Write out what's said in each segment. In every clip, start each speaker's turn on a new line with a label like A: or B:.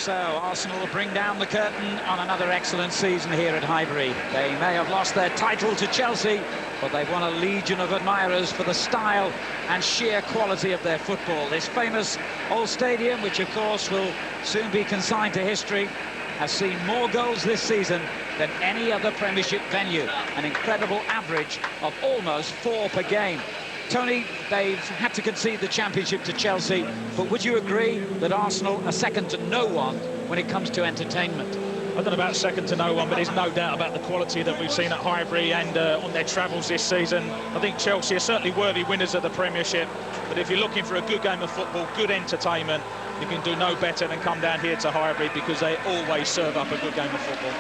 A: So Arsenal will bring down the curtain on another excellent season here at Highbury. They may have lost their title to Chelsea, but they've won a legion of admirers for the style and sheer quality of their football. This famous old stadium, which of course will soon be consigned to history, has seen more goals this season than any other Premiership venue, an incredible average of almost 4 per game. Tony, they've had to concede the Championship to Chelsea, but would you agree that Arsenal are second to no one when it comes to entertainment?
B: I don't know about second to no one, but there's no doubt about the quality that we've seen at Highbury and on their travels this season. I think Chelsea are certainly worthy winners of the Premiership, but if you're looking for a good game of football, good entertainment, you can do no better than come down here to Highbury, because they always serve up a good game of football.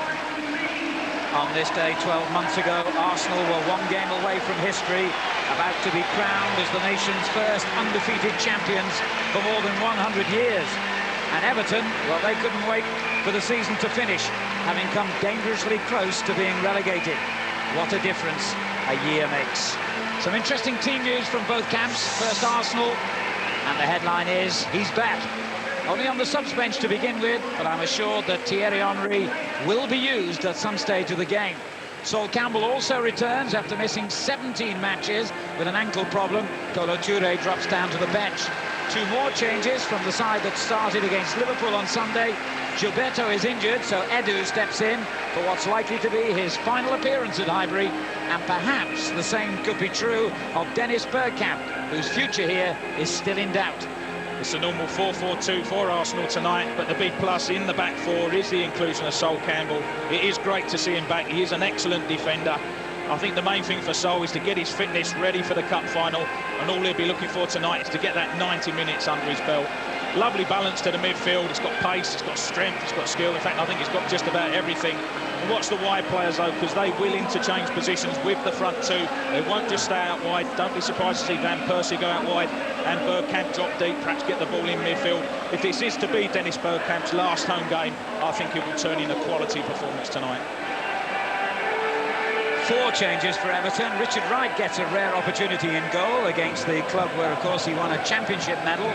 A: On this day 12 months ago, Arsenal were 1 game away from history, about to be crowned as the nation's first undefeated champions for more than 100 years. And Everton, well, they couldn't wait for the season to finish, having come dangerously close to being relegated. What a difference a year makes. Some interesting team news from both camps. First Arsenal, and the headline is, he's back. Only on the subs bench to begin with, but I'm assured that Thierry Henry will be used at some stage of the game. Sol Campbell also returns after missing 17 matches with an ankle problem. Kolo Touré drops down to the bench. 2 more changes from the side that started against Liverpool on Sunday. Gilberto is injured, so Edu steps in for what's likely to be his final appearance at Highbury, and perhaps the same could be true of Dennis Bergkamp, whose future here is still in doubt.
B: It's a normal 4-4-2 for Arsenal tonight, but the big plus in the back 4 is the inclusion of Sol Campbell. It is great to see him back. He is an excellent defender. I think the main thing for Sol is to get his fitness ready for the cup final, and all he'll be looking for tonight is to get that 90 minutes under his belt. Lovely balance to the midfield. It's got pace, it's got strength, it's got skill. In fact, I think it's got just about everything. And watch the wide players, though, because they will interchange positions with the front 2. They won't just stay out wide. Don't be surprised to see Van Persie go out wide and Bergkamp drop deep, perhaps get the ball in midfield. If this is to be Dennis Bergkamp's last home game, I think it will turn in a quality performance tonight.
A: 4 changes for Everton. Richard Wright gets a rare opportunity in goal against the club where, of course, he won a championship medal.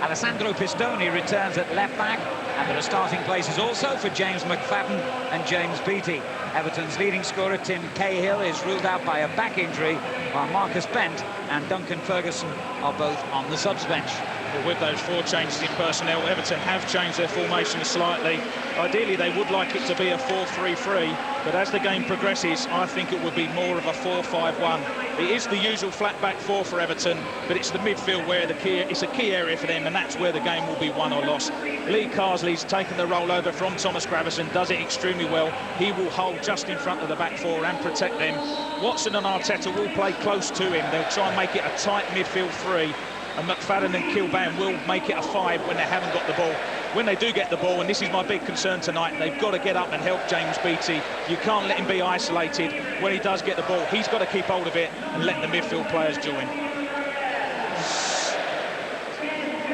A: Alessandro Pistoni returns at left-back, and there are starting places also for James McFadden and James Beattie. Everton's leading scorer, Tim Cahill, is ruled out by a back injury, while Marcus Bent and Duncan Ferguson are both on the subs bench.
B: Well, with those 4 changes in personnel, Everton have changed their formation slightly. Ideally, they would like it to be a 4-3-3, but as the game progresses, I think it would be more of a 4-5-1. It is the usual flat back 4 for Everton, but it's the midfield where it's a key area for them, and that's where the game will be won or lost. Lee Carsley's taken the role over from Thomas Gravesen, does it extremely well. He will hold just in front of the back 4 and protect them. Watson and Arteta will play close to him. They'll try and make it a tight midfield 3. And McFadden and Kilban will make it a 5 when they haven't got the ball. When they do get the ball, and this is my big concern tonight, they've got to get up and help James Beattie. You can't let him be isolated. When he does get the ball, he's got to keep hold of it and let the midfield players join.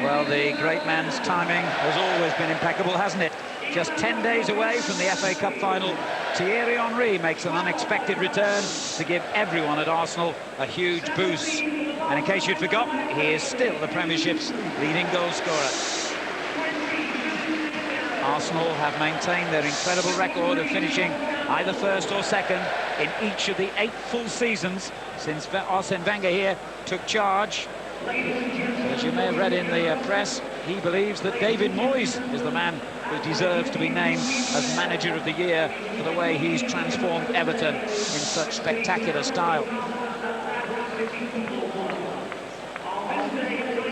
A: Well, the great man's timing has always been impeccable, hasn't it? Just 10 days away from the FA Cup final, Thierry Henry makes an unexpected return to give everyone at Arsenal a huge boost. And in case you'd forgotten, he is still the Premiership's leading goal scorer. Arsenal have maintained their incredible record of finishing either first or second in each of the 8 full seasons since Arsene Wenger here took charge. As you may have read in the press, he believes that David Moyes is the man who deserves to be named as Manager of the Year for the way he's transformed Everton in such spectacular style.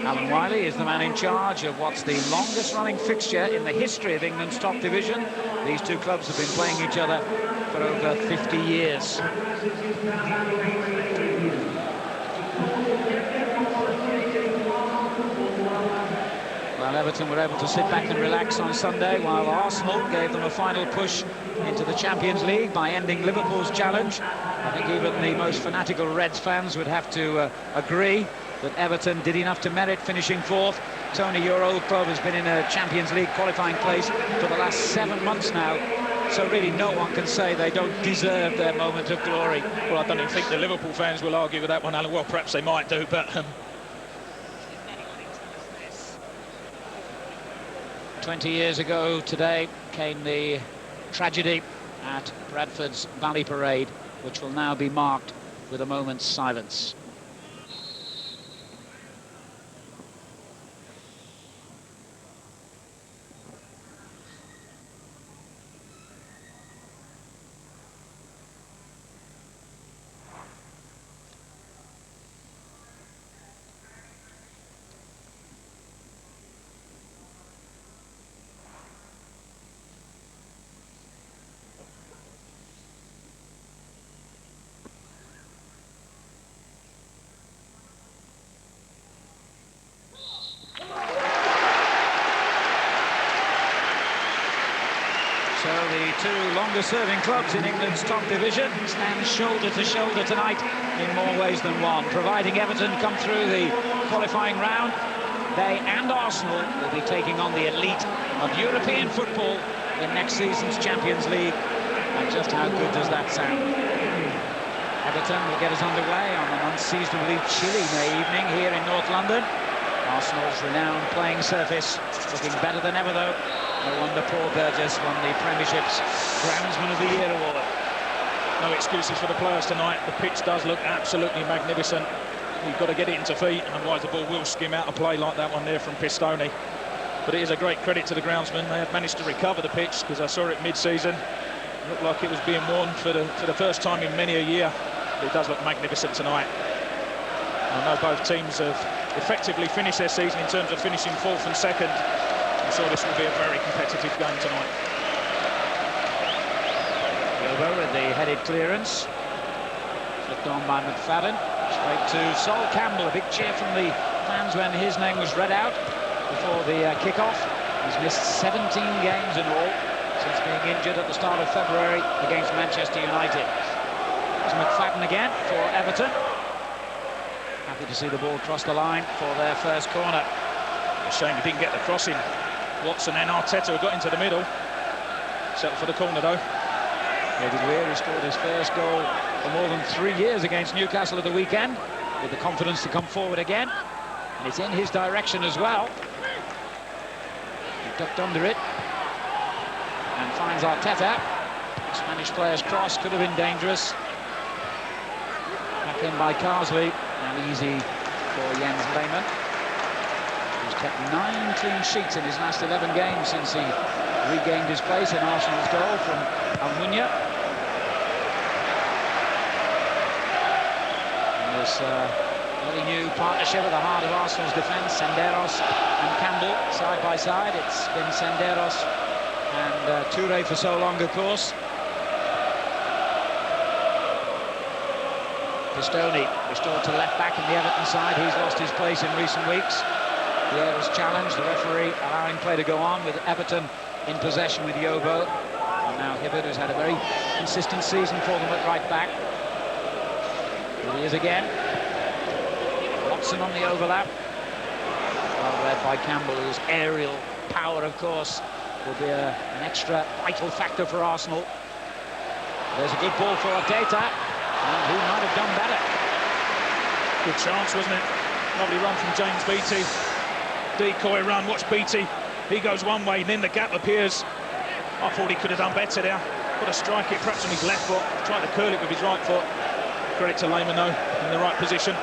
A: Alan Wiley is the man in charge of what's the longest-running fixture in the history of England's top division. These 2 clubs have been playing each other for over 50 years. Well, Everton were able to sit back and relax on Sunday, while Arsenal gave them a final push into the Champions League by ending Liverpool's challenge. I think even the most fanatical Reds fans would have to agree that Everton did enough to merit finishing 4th. Tony, your old club has been in a Champions League qualifying place for the last 7 months now, so really no one can say they don't deserve their moment of glory.
B: Well, I don't even think the Liverpool fans will argue with that one, Alan. Well, perhaps they might do, but
A: 20 years ago today came the tragedy at Bradford's Valley Parade, which will now be marked with a moment's silence. So the two longest-serving clubs in England's top division stand shoulder to shoulder tonight in more ways than one. Providing Everton come through the qualifying round, they and Arsenal will be taking on the elite of European football in next season's Champions League. And just how good does that sound? Everton will get us underway on an unseasonably chilly May evening here in North London. Arsenal's renowned playing surface looking better than ever, though. No wonder Paul Burgess won the Premiership's Groundsman of the Year award.
B: No excuses for the players tonight. The pitch does look absolutely magnificent. You've got to get it into feet, otherwise the ball will skim out of play like that one there from Pistone. But it is a great credit to the groundsman. They have managed to recover the pitch, because I saw it mid-season. It looked like it was being worn for the first time in many a year. But it does look magnificent tonight. I know both teams have effectively finished their season in terms of finishing fourth and second. So this will be a very competitive game tonight.
A: Yobo with the headed clearance. Flicked on by McFadden. Straight to Sol Campbell. A big cheer from the fans when his name was read out before the kick-off. He's missed 17 games in all since being injured at the start of February against Manchester United. It's McFadden again for Everton. Happy to see the ball cross the line for their first corner.
B: A shame he didn't get the crossing. Watson and Arteta got into the middle. Settled for the corner, though.
A: David Weir, who scored his first goal for more than 3 years against Newcastle at the weekend, with the confidence to come forward again. And it's in his direction as well. He ducked under it and finds Arteta. Spanish player's cross could have been dangerous. Back in by Carsley, and easy for Jens Lehmann. He's kept 9 clean sheets in his last 11 games since he regained his place in Arsenal's goal from Almunia. And this very new partnership at the heart of Arsenal's defence, Senderos and Campbell side by side. It's been Senderos and Toure for so long, of course. Pistone restored to left back in the Everton side. He's lost his place in recent weeks. The air challenged, the referee allowing play to go on with Everton in possession with Yobo. And now Hibbert, who's had a very consistent season for them at right back. Here he is again. Watson on the overlap. Well read by Campbell, whose aerial power, of course, will be an extra vital factor for Arsenal. There's a good ball for Arteta, and who might have done better.
B: Good chance, wasn't it? Lovely run from James Beattie. Decoy run, watch Beattie. He goes one way, and then the gap appears. I thought he could have done better there. Got to strike it perhaps on his left foot, trying to curl it with his right foot. Credit to Lehmann, though, in the right position.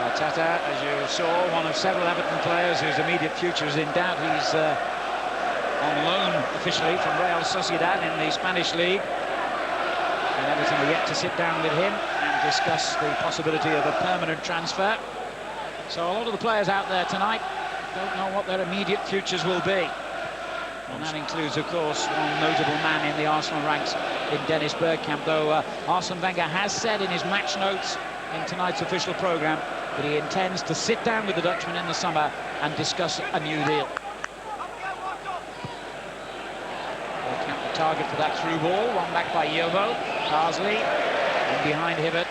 A: Arteta, as you saw, one of several Everton players whose immediate future is in doubt. He's on loan officially from Real Sociedad in the Spanish League. And Everton are yet to sit down with him and discuss the possibility of a permanent transfer. So a lot of the players out there tonight don't know what their immediate futures will be. And that includes, of course, one notable man in the Arsenal ranks in Dennis Bergkamp, though Arsene Wenger has said in his match notes in tonight's official programme that he intends to sit down with the Dutchman in the summer and discuss a new deal. Bergkamp the target for that through ball, one back by Yobo, Carsley, and behind Hibbert,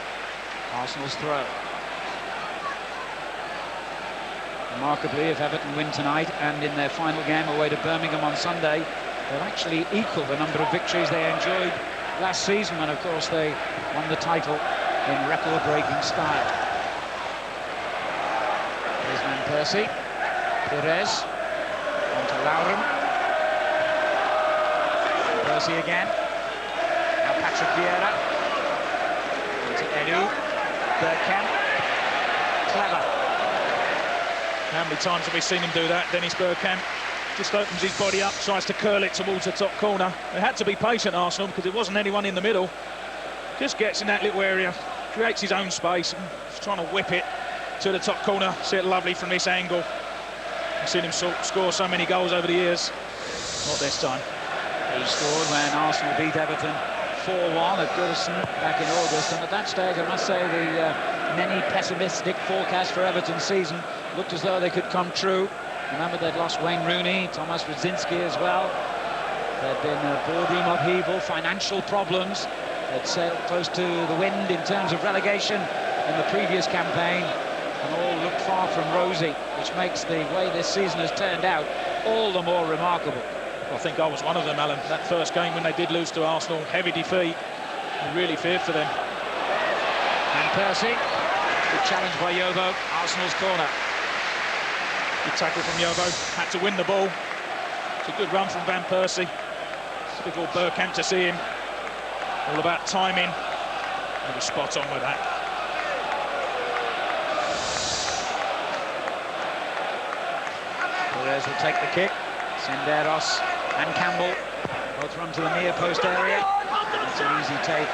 A: Arsenal's throw. Remarkably, if Everton win tonight and in their final game away to Birmingham on Sunday, they'll actually equal the number of victories they enjoyed last season when, of course, they won the title in record-breaking style. Here's Van Persie. Perez. Persie again. Now Patrick Vieira. Into Edu. Bergkamp. Clever.
B: How many times have we seen him do that? Dennis Bergkamp just opens his body up, tries to curl it towards the top corner. They had to be patient, Arsenal, because there wasn't anyone in the middle. Just gets in that little area, creates his own space, and he's trying to whip it to the top corner. See it lovely from this angle. I've seen him score so many goals over the years. Not this time.
A: He scored when Arsenal beat Everton 4-1 at Goodison back in August, and at that stage I must say the many pessimistic forecasts for Everton's season looked as though they could come true. Remember, they'd lost Wayne Rooney, Thomas Rudzinski as well. There'd been a boardroom upheaval, financial problems. They'd sailed close to the wind in terms of relegation in the previous campaign, and all looked far from rosy, which makes the way this season has turned out all the more remarkable.
B: I think I was one of them, Alan. That first game when they did lose to Arsenal, heavy defeat. I really feared for them.
A: And Persie, good challenge by Yobo, Arsenal's corner.
B: Good tackle from Yobo, had to win the ball. It's a good run from Van Persie. Typical Bergkamp to see him. All about timing. He was spot on with that.
A: Perez will take the kick. Senderos and Campbell both run to the near post area. It's an easy take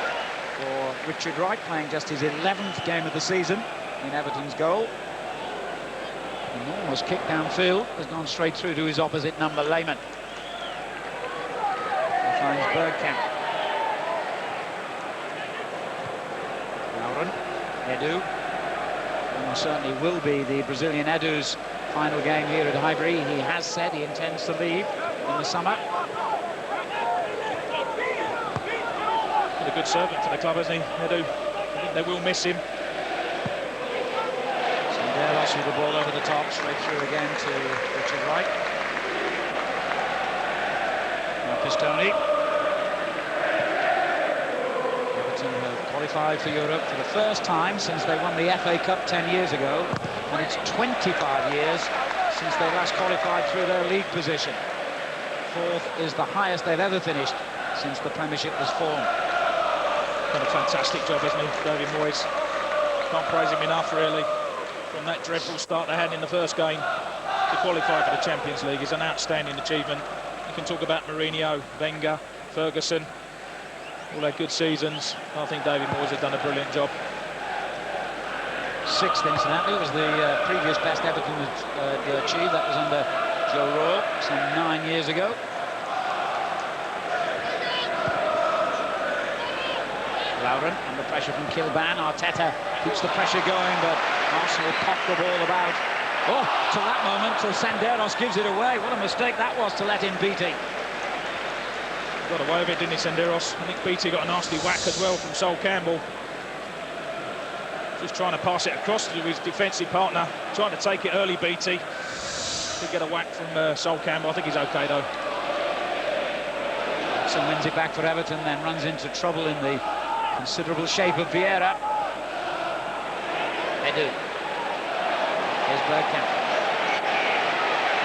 A: for Richard Wright, playing just his 11th game of the season in Everton's goal. Enormous kick downfield, has gone straight through to his opposite number, Lehmann. He finds Bergkamp. Lauren, Edu. Almost certainly will be the Brazilian Edu's final game here at Highbury. He has said he intends to leave in the summer.
B: Been a good servant to the club, hasn't he, Edu? I think they will miss him.
A: Senderos with the ball over the top, straight through again to Richard Wright. Now Pistoni. Everton have qualified for Europe for the first time since they won the FA Cup 10 years ago, and it's 25 years since they last qualified through their league position. Fourth is the highest they've ever finished since the Premiership was formed.
B: Done a fantastic job, hasn't he, David Moyes? Can't praise him enough, really. From that dreadful start they had in the first game to qualify for the Champions League is an outstanding achievement. You can talk about Mourinho, Wenger, Ferguson, all their good seasons. I think David Moyes has done a brilliant job.
A: Sixth, incidentally, was the previous best Everton had achieved. That was under Joe Royle some 9 years ago. Lauren under pressure from Kilban. Arteta keeps the pressure going, but Arsenal pop the ball about. Oh, to that moment, till Senderos gives it away. What a mistake that was to let in Beattie.
B: Got away with it, didn't he, Senderos? I think Beattie got a nasty whack as well from Sol Campbell. Just trying to pass it across to his defensive partner, trying to take it early, Beattie. Did get a whack from Sol Campbell. I think he's okay, though.
A: So wins it back for Everton, then runs into trouble in the considerable shape of Vieira. Edu. Here's Bergkamp.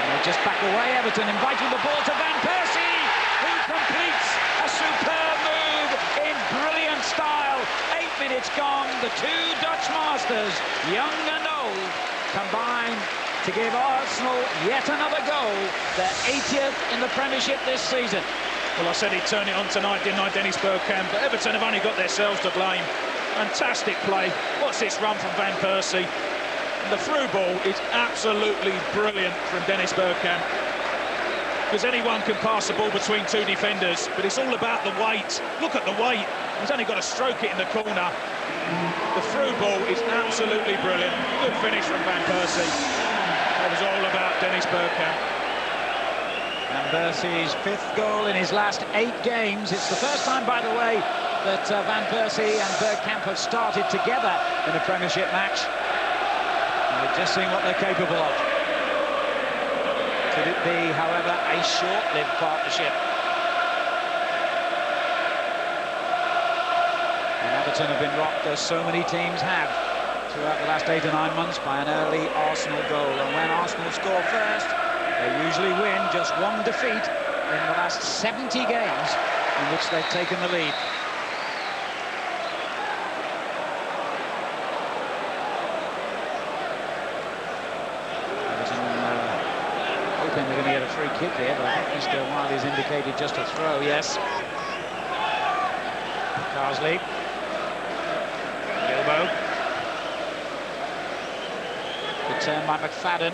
A: And they just back away, Everton, inviting the ball to Van Persie, who completes a superb move in brilliant style. 8 minutes gone, the two Dutch masters, young and old, combine to give Arsenal yet another goal, their 80th in the Premiership this season.
B: Well, I said he'd turn it on tonight, didn't I, Dennis Bergkamp? But Everton have only got themselves to blame. Fantastic play. What's this run from Van Persie? And the through ball is absolutely brilliant from Dennis Bergkamp. Because anyone can pass the ball between two defenders, but it's all about the weight. Look at the weight. He's only got to stroke it in the corner. The through ball is absolutely brilliant. Good finish from Van Persie. That was all about Dennis Bergkamp.
A: Van Persie's 5th goal in his last 8 games. It's the first time, by the way, that Van Persie and Bergkamp have started together in a Premiership match. And we're just seeing what they're capable of. Could it be, however, a short-lived partnership? And Everton have been rocked, as so many teams have, throughout the last 8 or 9 months, by an early Arsenal goal. And when Arsenal score first, they usually win. Just 1 defeat in the last 70 games in which they've taken the lead. Everton hoping they're going to get a free kick here, but I think Mr. Wiley's indicated just a throw. Yes. Carsley. Gilbo. Good turn by McFadden.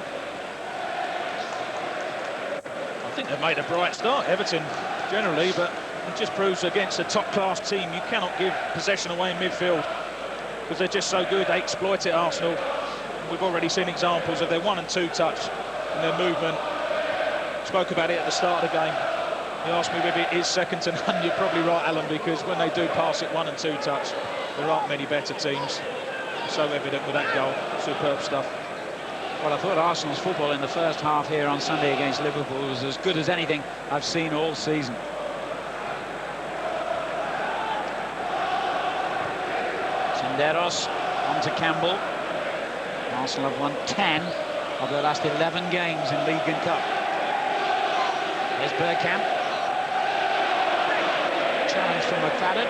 B: I think they've made a bright start, Everton, generally, but it just proves against a top-class team you cannot give possession away in midfield because they're just so good. They exploit it, Arsenal. We've already seen examples of their 1 and 2 touch and their movement. Spoke about it at the start of the game. You asked me whether it is second to none. You're probably right, Alan, because when they do pass it 1 and 2 touch, there aren't many better teams. So evident with that goal. Superb stuff.
A: Well, I thought Arsenal's football in the first half here on Sunday against Liverpool was as good as anything I've seen all season. Senderos on to Campbell. Arsenal have won 10 of their last 11 games in League and Cup. There's Bergkamp. Challenge from McFadden.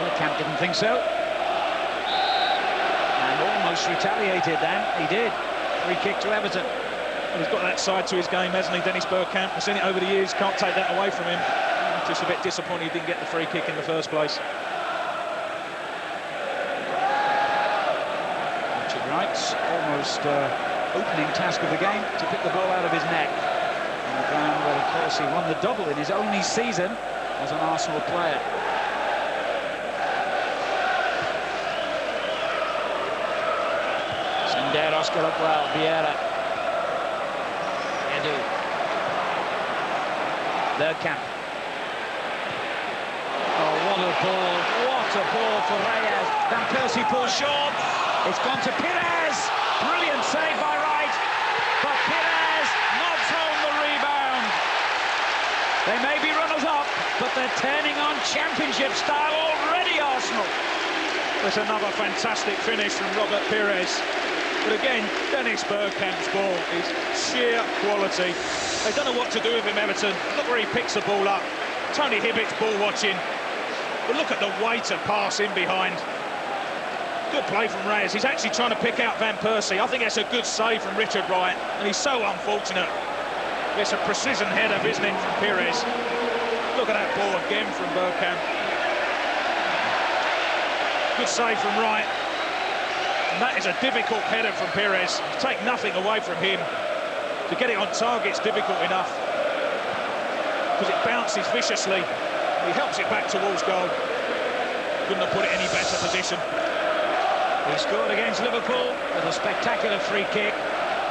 A: Bergkamp didn't think so. Almost retaliated then. He did. Free kick to Everton.
B: Well, he's got that side to his game, hasn't he, Dennis Bergkamp? We've seen it over the years, can't take that away from him. Just a bit disappointed he didn't get the free kick in the first place.
A: Richard Wright's almost opening task of the game to pick the ball out of his neck. On the ground where, of course, he won the double in his only season as an Arsenal player. Senderos got up well. Vieira. Edu. Bergkamp. Oh, what a ball. What a ball for Reyes. Van Persie pulls short. It's gone to Pires. Brilliant save by Wright. But Pires knobs home the rebound. They may be runners-up, but they're turning on championship style already, Arsenal.
B: There's another fantastic finish from Robert Pires. But again, Dennis Bergkamp's ball is sheer quality. They don't know what to do with him, Everton. Look where he picks the ball up. Tony Hibbett's ball watching. But look at the weight of pass in behind. Good play from Reyes. He's actually trying to pick out Van Persie. I think that's a good save from Richard Wright. And he's so unfortunate. It's a precision header, isn't it, from Pires. Look at that ball again from Bergkamp. Good save from Wright. And that is a difficult header from Pires. Take nothing away from him. To get it on target's difficult enough because it bounces viciously. He helps it back towards goal. Couldn't have put it any better position.
A: He scored against Liverpool with a spectacular free kick.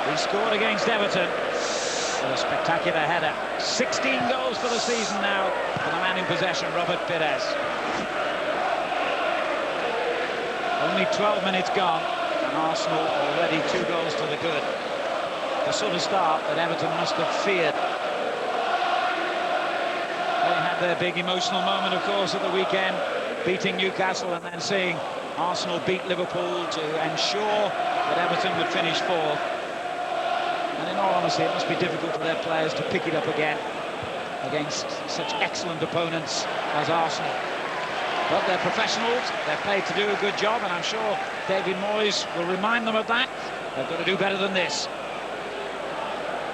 A: He scored against Everton with a spectacular header. 16 goals for the season now for the man in possession, Robert Pires. Only 12 minutes gone, and Arsenal already 2 goals to the good. The sort of start that Everton must have feared. They had their big emotional moment, of course, at the weekend, beating Newcastle and then seeing Arsenal beat Liverpool to ensure that Everton would finish 4th. And in all honesty, it must be difficult for their players to pick it up again against such excellent opponents as Arsenal. But they're professionals, they're paid to do a good job, and I'm sure David Moyes will remind them of that. They've got to do better than this.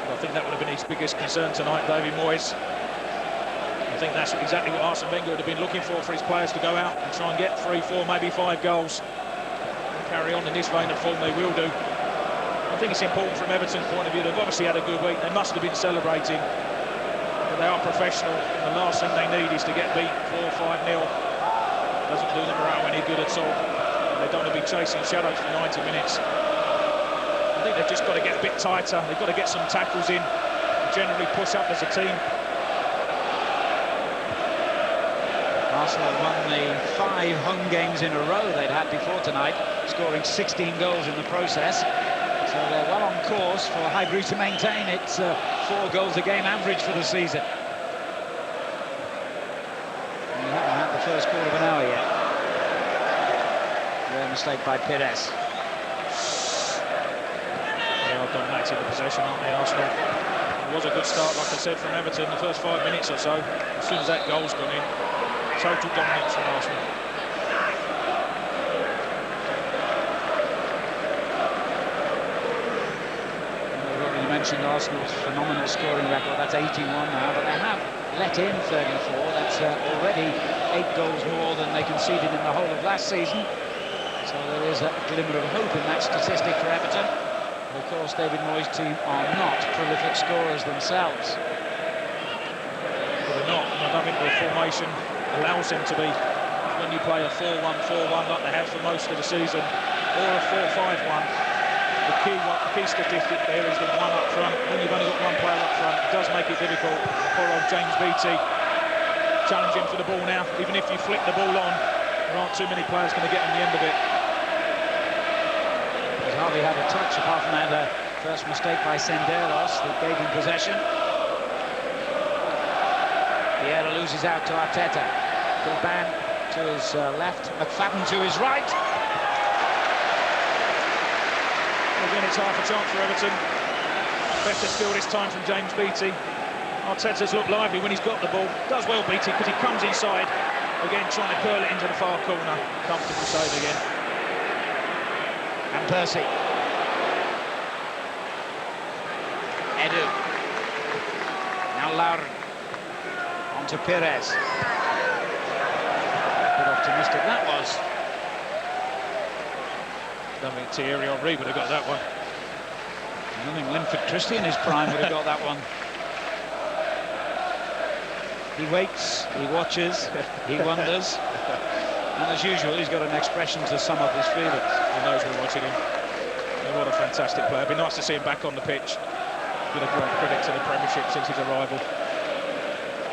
B: Well, I think that would have been his biggest concern tonight, David Moyes. I think that's exactly what Arsene Wenger would have been looking for his players to go out and try and get 3, 4, maybe 5 goals. And carry on in this vein of form, they will do. I think it's important from Everton's point of view. They've obviously had a good week. They must have been celebrating. But they are professional. And the last thing they need is to get beat 4-5-0. Doesn't do them morale any good at all. They don't want to be chasing shadows for 90 minutes. I think they've just got to get a bit tighter. They've got to get some tackles in. Generally push up as a team.
A: Arsenal won the 5 home games in a row they'd had before tonight, scoring 16 goals in the process. So they're well on course for Highbury to maintain its 4 goals a game average for the season. And we haven't had the first quarter of an hour yet. Rare mistake by Pires.
B: They are dominating the possession, aren't they, Arsenal? It was a good start, like I said, from Everton the first 5 minutes or so. As soon as that goal's gone in, total dominance from Arsenal.
A: We've already mentioned Arsenal's phenomenal scoring record. That's 81 now, but they have let in 34. That's already 8 goals more than they conceded in the whole of last season. So there is a glimmer of hope in that statistic for Everton. But of course, David Moyes' team are not prolific scorers themselves.
B: Well, they're not, and I don't think the formation allows them to be. When you play a 4-1-4-1 like they have for most of the season, or a 4-5-1, the key statistic there is the one up front. When you've only got one player up front, it does make it difficult. Poor old James Beattie challenging for the ball now. Even if you flick the ball on, there aren't too many players going to get on the end of it.
A: He's hardly had a touch apart from that first mistake by Senderos that gave him possession. Vieira loses out to Arteta. Gilban to his left, McFadden to his right.
B: Again, it's half a chance for Everton. Better skill this time from James Beattie. Arteta's looked lively when he's got the ball. Does well, Beattie, because he comes inside. Again, trying to curl it into the far corner. Comfortable save again.
A: And Percy. Edu. Now Lauren. On to Perez. A bit optimistic that was.
B: I don't think Thierry Henry would have got that one.
A: I don't think Linford Christie in his prime would have got that one. He waits, he watches, he wonders. And as usual, he's got an expression to sum up his feelings.
B: He knows we're watching him. And what a fantastic player. It'd be nice to see him back on the pitch. Been a great critic to the Premiership since his arrival.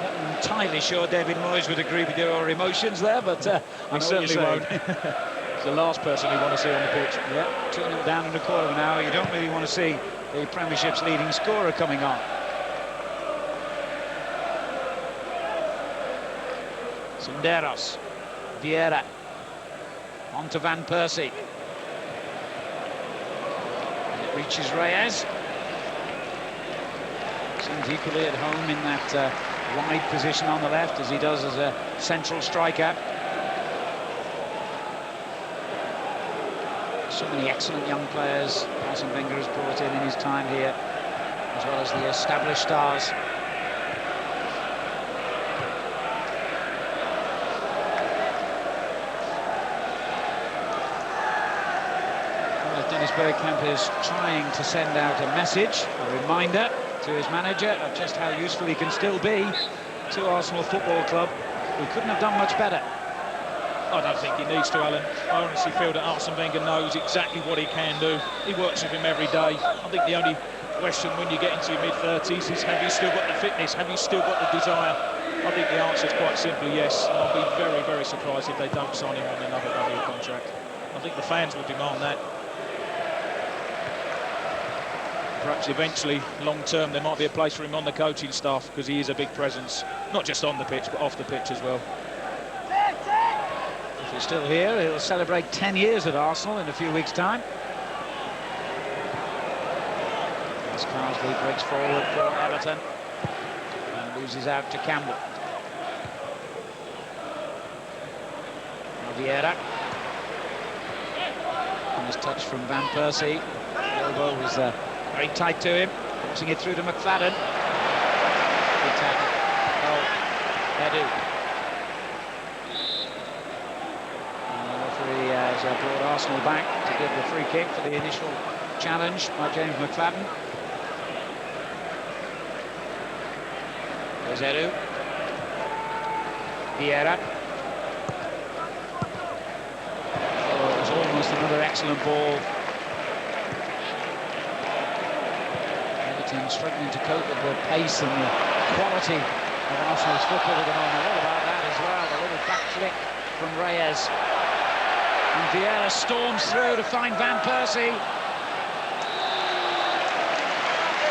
A: Not entirely sure David Moyes would agree with your emotions there, but
B: he certainly won't. He's the last person we want to see on the pitch.
A: Yeah, 2-0 down in a quarter of an hour. You don't really want to see the Premiership's leading scorer coming on. Senderos, Vieira, on to Van Persie. And it reaches Reyes. Seems equally at home in that wide position on the left, as he does as a central striker. So many excellent young players Arsene Wenger has brought in his time here, as well as the established stars. Dennis Bergkamp is trying to send out a message, a reminder to his manager of just how useful he can still be to Arsenal Football Club, who couldn't have done much better.
B: I don't think he needs to, Alan. I honestly feel that Arsene Wenger knows exactly what he can do. He works with him every day. I think the only question when you get into your mid-30s is, have you still got the fitness? Have you still got the desire? I think the answer is quite simply yes. And I'll be very, very surprised if they don't sign him on another one-year contract. I think the fans will demand that. Perhaps eventually, long-term, there might be a place for him on the coaching staff, because he is a big presence, not just on the pitch, but off the pitch as well.
A: If he's still here, he'll celebrate 10 years at Arsenal in a few weeks' time. As Carsley breaks forward for Everton and loses out to Campbell. Now Vieira. Nice touch from Van Persie. The elbow was very tight to him, forcing it through to McFadden. Good tackle. Oh, Edu. And the referee has brought Arsenal back to give the free kick for the initial challenge by James McFadden. There's Edu. Vieira. Oh, it was almost another excellent ball. Struggling to cope with the pace and the quality of Arsenal's football at the moment. What about that as well? A little back flick from Reyes. And Vieira storms through to find Van Persie.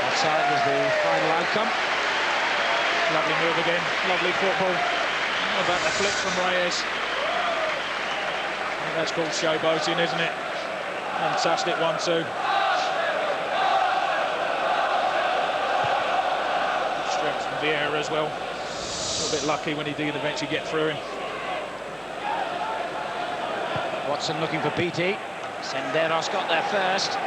A: Offside was the final outcome.
B: Lovely move again, lovely football. What about the flick from Reyes? I think that's called showboating, isn't it? Fantastic 1-2. strength from Vieira as well. A little bit lucky when he did eventually get through him.
A: Watson looking for Beattie. Senderos got there first.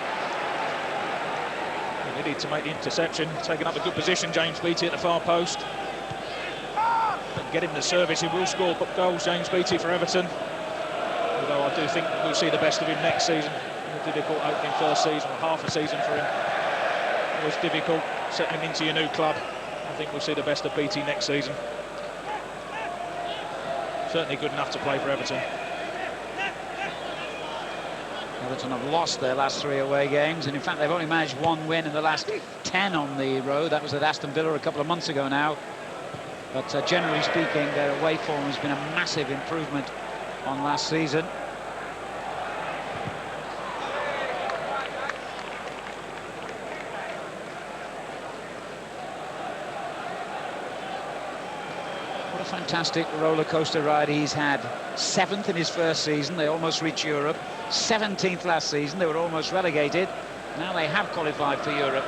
B: He needed to make the interception, taking up a good position, James Beattie at the far post. And get him the service, he will score goals, James Beattie, for Everton. Although I do think we'll see the best of him next season. A difficult opening first season, or half a season for him. Always difficult settling into your new club. I think we'll see the best of Beattie next season. Certainly good enough to play for Everton.
A: Everton have lost their last 3 away games, and in fact they've only managed 1 win in the last 10 on the road. That was at Aston Villa a couple of months ago now. But generally speaking, their away form has been a massive improvement on last season. What a fantastic roller coaster ride he's had. 7th in his first season, they almost reached Europe. 17th last season, they were almost relegated. Now they have qualified for Europe.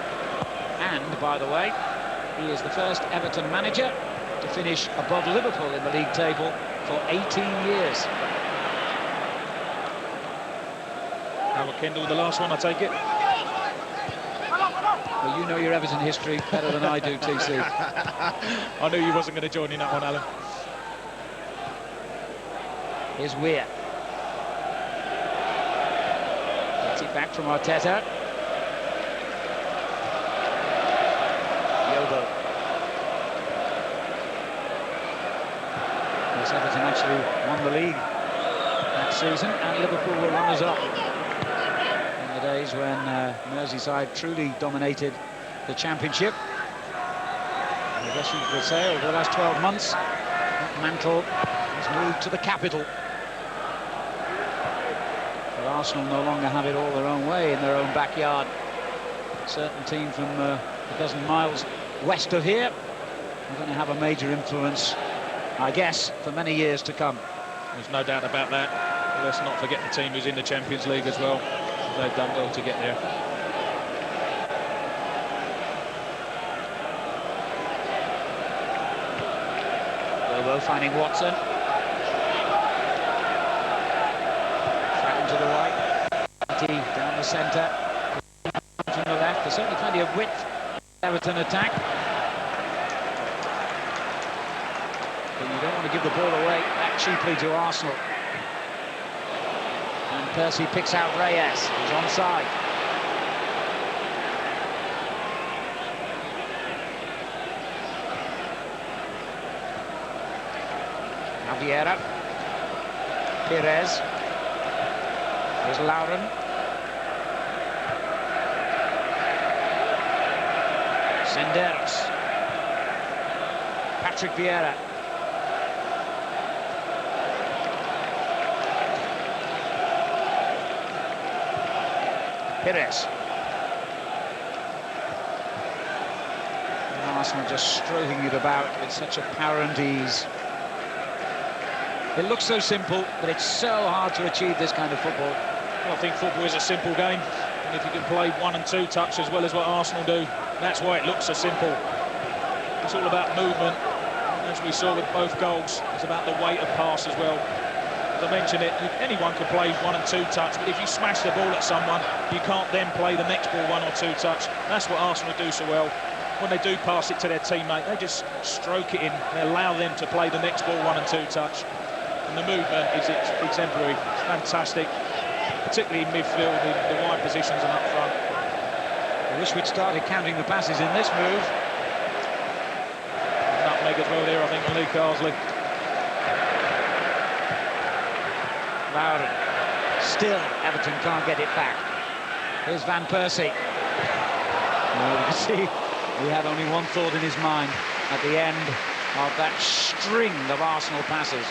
A: And, by the way, he is the first Everton manager to finish above Liverpool in the league table for 18 years.
B: Howard Kendall, the last one, I take it.
A: Well, you know your Everton history better than I do, TC.
B: I knew you wasn't going to join in that one, Alan.
A: Here's Weir. Gets it back from Arteta. Yobo. Yes, Everton actually won the league that season, and Liverpool were runners-up in the days when Merseyside truly dominated the Championship. And I guess you could say over the last 12 months, that mantle has moved to the capital. But Arsenal no longer have it all their own way in their own backyard. A certain team from a dozen miles west of here are going to have a major influence, I guess, for many years to come.
B: There's no doubt about that. But let's not forget the team who's in the Champions League as well. They've done well to get there.
A: Lobo finding Watson. Fracking to the right. Down the centre. From the left. There's certainly plenty of width. Everton attack. But you don't want to give the ball away that cheaply to Arsenal. And Percy picks out Reyes. He's onside. Vieira. Perez. There's Lauren. Senderos. Patrick Vieira. Perez. And Arsenal just stroking it about with such a power and ease. It looks so simple, but it's so hard to achieve this kind of football.
B: Well, I think football is a simple game, and if you can play 1 and 2 touch as well as what Arsenal do, that's why it looks so simple. It's all about movement, as we saw with both goals. It's about the weight of pass as well. As I mentioned it, anyone can play 1 and 2 touch, but if you smash the ball at someone, you can't then play the next ball 1 or 2 touch. That's what Arsenal do so well. When they do pass it to their teammate, they just stroke it in. They allow them to play the next ball 1 and 2 touch. And the movement is exemplary. It's fantastic, particularly in midfield, the wide positions and up front.
A: I wish we'd started counting the passes in this move.
B: Nutmeg as well there, I think, on Lee Carsley.
A: Lauren. Still, Everton can't get it back. Here's Van Persie. Well, you can see he had only one thought in his mind at the end of that string of Arsenal passes.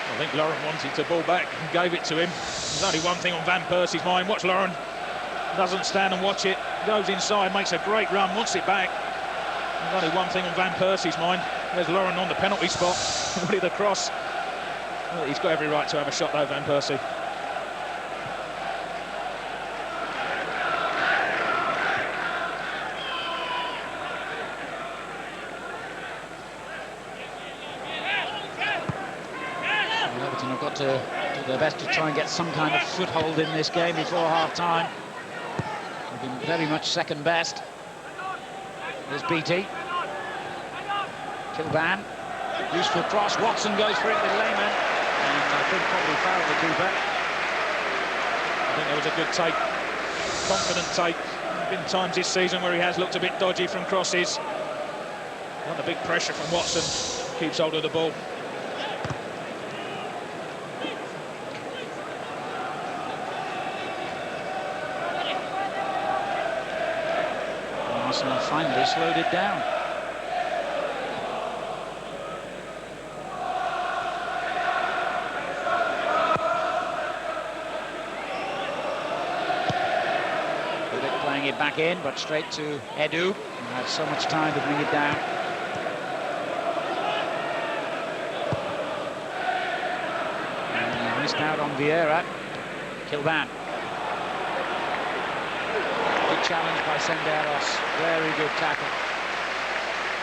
B: I think Lauren wanted the ball back and gave it to him. There's only one thing on Van Persie's mind. Watch Lauren. Doesn't stand and watch it. Goes inside, makes a great run, wants it back. There's only one thing on Van Persie's mind. There's Lauren on the penalty spot. Wanted the cross. Well, he's got every right to have a shot though, Van Persie.
A: Everton have got to do their best to try and get some kind of foothold in this game before half-time. They've been very much second best. There's Beattie. Kilban. Useful cross. Watson goes for it with Lehman. And I think probably fouled the keeper.
B: I think there was a good take. Confident take. There have been times this season where he has looked a bit dodgy from crosses. Not the big pressure from Watson. Keeps hold of the ball.
A: Arsenal finally slowed it down. Playing it back in, but straight to Edu. He had so much time to bring it down. And he missed out on Vieira. Kilban. Good challenge by Senderos. Very good tackle.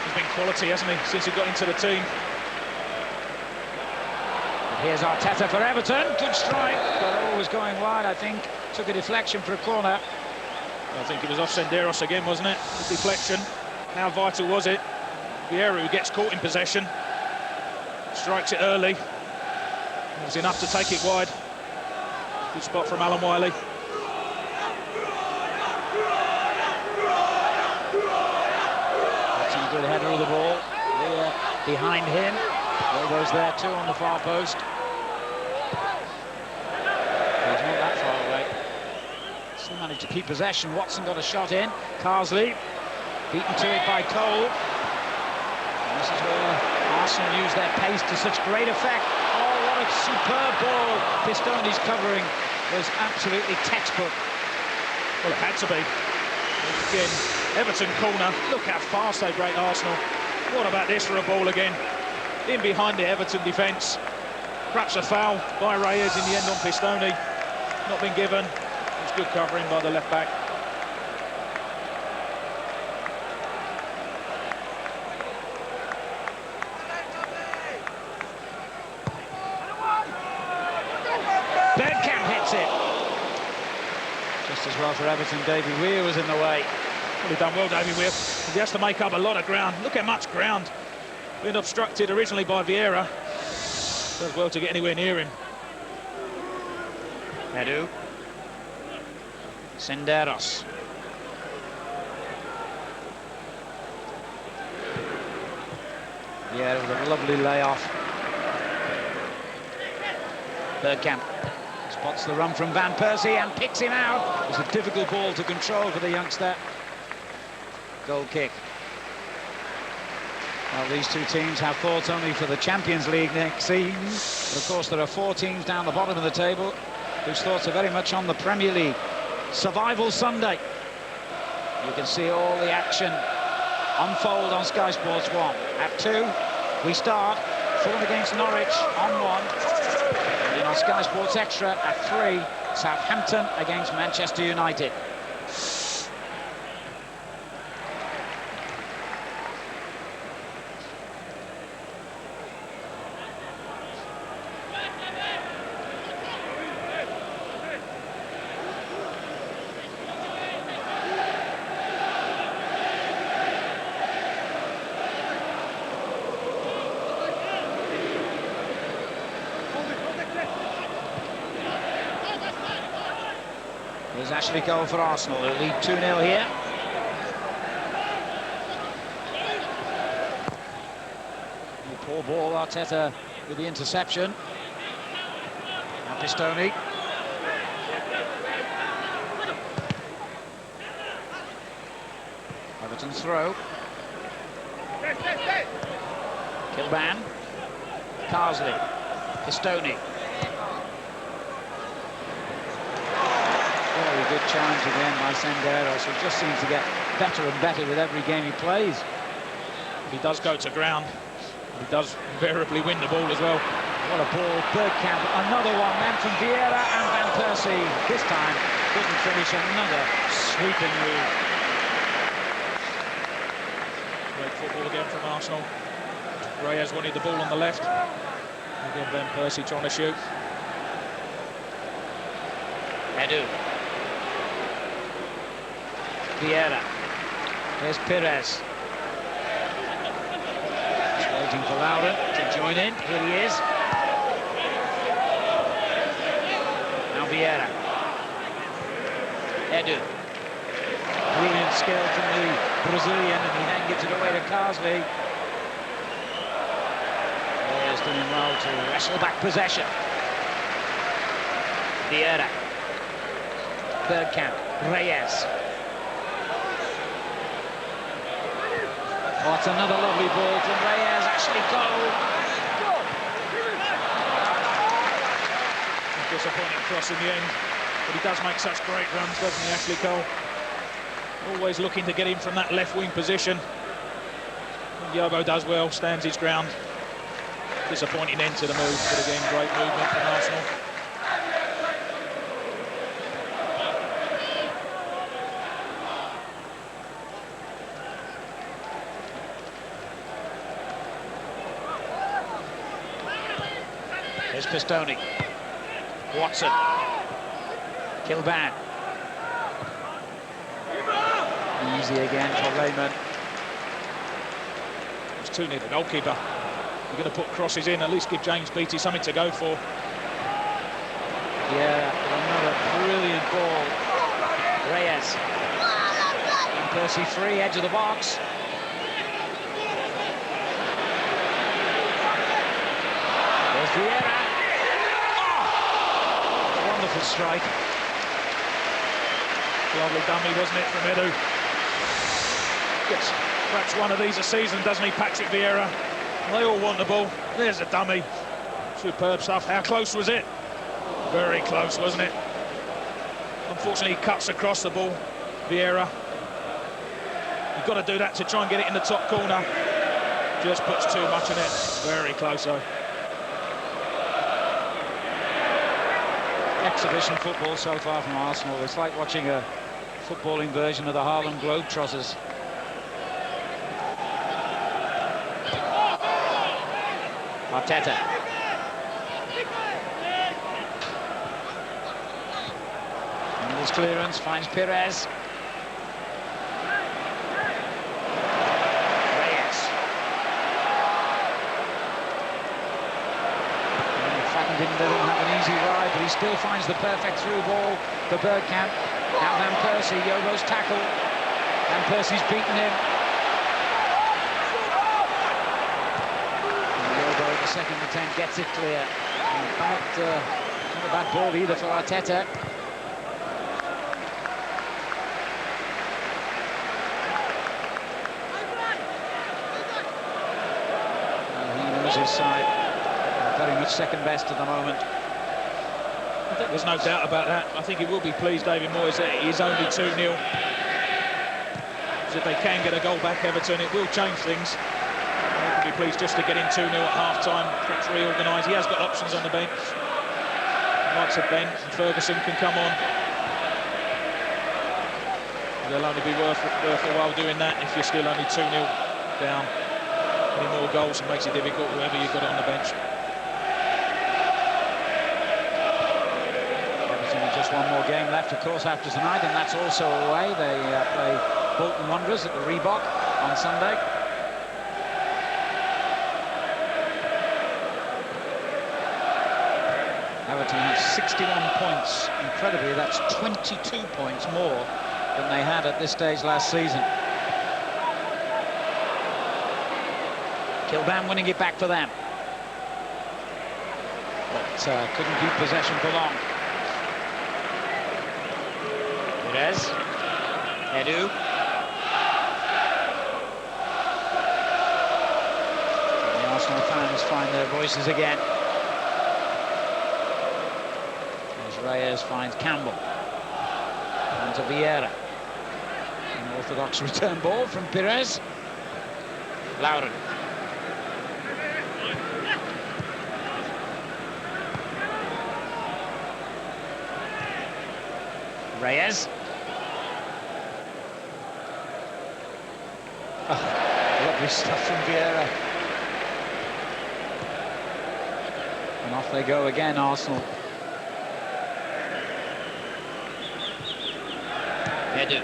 B: He's been quality, hasn't he, since he got into the team?
A: But here's Arteta for Everton. Good strike, but always going wide, I think. Took a deflection for a corner.
B: I think it was off Senderos again, wasn't it? The deflection. How vital was it? Vieira, who gets caught in possession, strikes it early. It was enough to take it wide. Good spot from Alan Wiley.
A: That's a good header of the ball. Behind him. Lobo's there too on the far post. He's not that far away. Still managed to keep possession. Watson got a shot in. Carsley beaten to it by Cole. And this is where Arsenal use their pace to such great effect. Oh, what a superb ball. Pistone's covering was absolutely textbook.
B: Well, it had to be. Again, Everton corner. Look how fast they break Arsenal. What about this for a ball again? In behind the Everton defence. Perhaps a foul by Reyes in the end on Pistone. Not been given. It's good covering by the left back.
A: Bergkamp hits it. Just as well for Everton. David Weir was in the way.
B: Well, he done well, David Weir. He has to make up a lot of ground. Look how much ground. Been obstructed originally by Vieira. Does well to get anywhere near him.
A: Edu. Senderos. Yeah, it was a lovely layoff. Bergkamp spots the run from Van Persie and picks him out. It was a difficult ball to control for the youngster. Goal kick. Well, these two teams have thoughts only for the Champions League next season. But of course, there are 4 teams down the bottom of the table whose thoughts are very much on the Premier League. Survival Sunday. You can see all the action unfold on Sky Sports 1. At 2, we start Fulham against Norwich on 1. And then on Sky Sports Extra at 3, Southampton against Manchester United. There's Ashley Cole for Arsenal. They'll lead 2-0 here. Poor ball, Arteta with the interception. Now Pistone. Everton's throw. Kilban. Carsley. Pistone. Very good challenge again by Senderos, who just seems to get better and better with every game he plays.
B: He does go to ground. He does invariably win the ball as well.
A: What a ball. Bergkamp, another one then from Vieira and Van Persie. This time couldn't finish. Another sweeping move.
B: Great football again from Arsenal. Reyes wanted the ball on the left. Again, Van Persie trying to shoot.
A: Edu. Vieira. There's Pires. He's waiting for Lauren to join in. Here he is. Now Vieira. Edu. Brilliant skill from the Brazilian, and he then gives it away to Carsley. Players doing well to wrestle back possession. Vieira. Bergkamp. Reyes. What's another lovely ball from Reyes, actually goal.
B: Disappointing cross in the end, but he does make such great runs, doesn't he, Ashley Cole? Always looking to get him from that left wing position. And Yobo does well, stands his ground. Disappointing end to the move, but again, great movement from Arsenal.
A: Here's Pistoni. Watson. Kilban. Easy again for Lehmann.
B: It's too near the goalkeeper. You're going to put crosses in, at least give James Beattie something to go for.
A: Yeah, another brilliant ball. Reyes. And Percy free, edge of the box. There's Vieira. Oh! Wonderful strike.
B: Lovely dummy, wasn't it, from Edu? Gets perhaps one of these a season, doesn't he, Patrick Vieira? They all want the ball. There's a dummy. Superb stuff. How close was it? Very close, wasn't it? Unfortunately, he cuts across the ball, Vieira. You've got to do that to try and get it in the top corner. Just puts too much on it. Very close, though.
A: Exhibition football so far from Arsenal. It's like watching a footballing version of the Harlem Globetrotters. Arteta. And his clearance finds Pires. Reyes. Didn't have an easy ride, but he still finds the perfect through ball to Bergkamp. Now Van Persie, Yobo's tackle. Van Persie's beaten him. And Yobo, the second attempt, gets it clear. Not a bad ball either for Arteta. He knows his side. Very much second best at the moment.
B: I think there's no doubt about that. I think he will be pleased, David Moyes, that it is only 2-0. So if they can get a goal back, Everton, it will change things. He will be pleased just to get in 2-0 at half-time, perhaps reorganise. He has got options on the bench. Likes of Ben and Ferguson can come on. They'll only be worth a while doing that if you're still only 2-0 down. Any more goals, it makes it difficult, whoever you've got on the bench.
A: Just one more game left, of course, after tonight, and that's also away. They play Bolton Wanderers at the Reebok on Sunday. Everton have 61 points. Incredibly, that's 22 points more than they had at this stage last season. Kilban winning it back for them. But couldn't keep possession for long. Pires. Edu. The Arsenal fans find their voices again. As Reyes finds Campbell. On to Vieira. An orthodox return ball from Pires. Lauren. Reyes. Oh, lovely stuff from Vieira. Off they go again, Arsenal. Edu.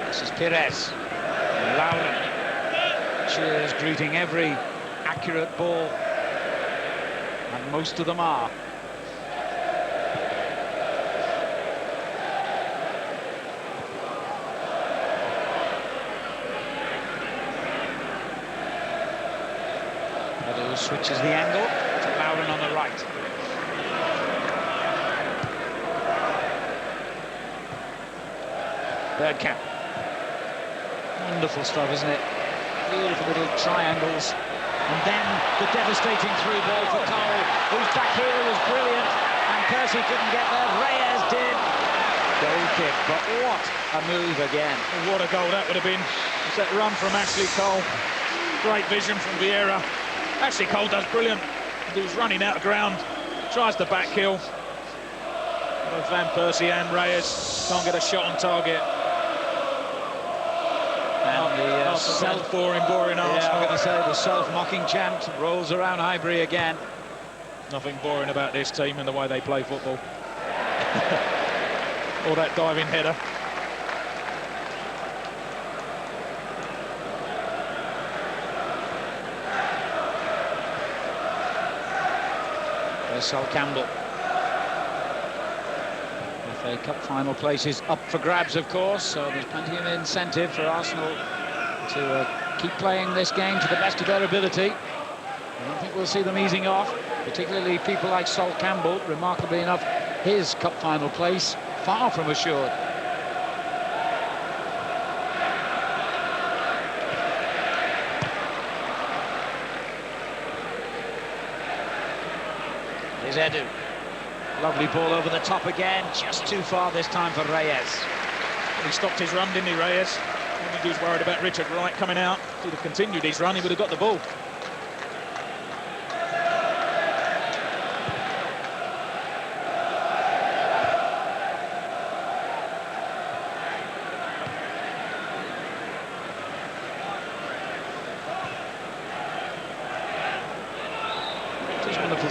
A: This is Pires. And Lauren. Cheers greeting every accurate ball. And most of them are. Edu switches the angle to Lauren on the right. Bergkamp. Wonderful stuff, isn't it? Beautiful little triangles. And then the devastating through ball for Cole, whose back heel was brilliant, and Percy couldn't get there. Reyes did. Goal kick, but what a move again.
B: What a goal that would have been. It's that run from Ashley Cole. Great vision from Vieira. Ashley Cole does brilliant. He was running out of ground, tries the back heel. Both Van Persie and Reyes can't get a shot on target.
A: And the
B: self-boring Arsenal.
A: Yeah, I'm going to say the self-mocking chant rolls around Highbury again.
B: Nothing boring about this team and the way they play football. Or that diving header.
A: There's Sol Campbell. FA Cup final places up for grabs, of course, so there's plenty of incentive for Arsenal to keep playing this game to the best of their ability. I don't think we'll see them easing off, particularly people like Sol Campbell. Remarkably enough, his cup final place far from assured. Here's Edu. Lovely ball over the top again, just too far this time for Reyes.
B: He stopped his run, didn't he, Reyes? I think he was worried about Richard Wright coming out. If he'd have continued his run, he would have got the ball.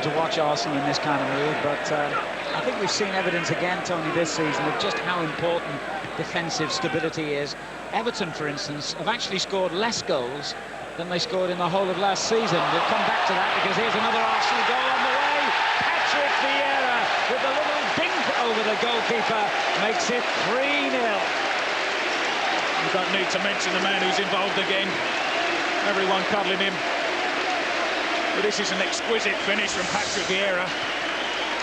A: To watch Arsenal in this kind of move, but I think we've seen evidence again, Tony, this season of just how important defensive stability is. Everton, for instance, have actually scored less goals than they scored in the whole of last season. We'll come back to that because here's another Arsenal goal on the way. Patrick Vieira with a little dink over the goalkeeper makes it 3-0.
B: You don't need to mention the man who's involved again. Everyone cuddling him. But this is an exquisite finish from Patrick Vieira.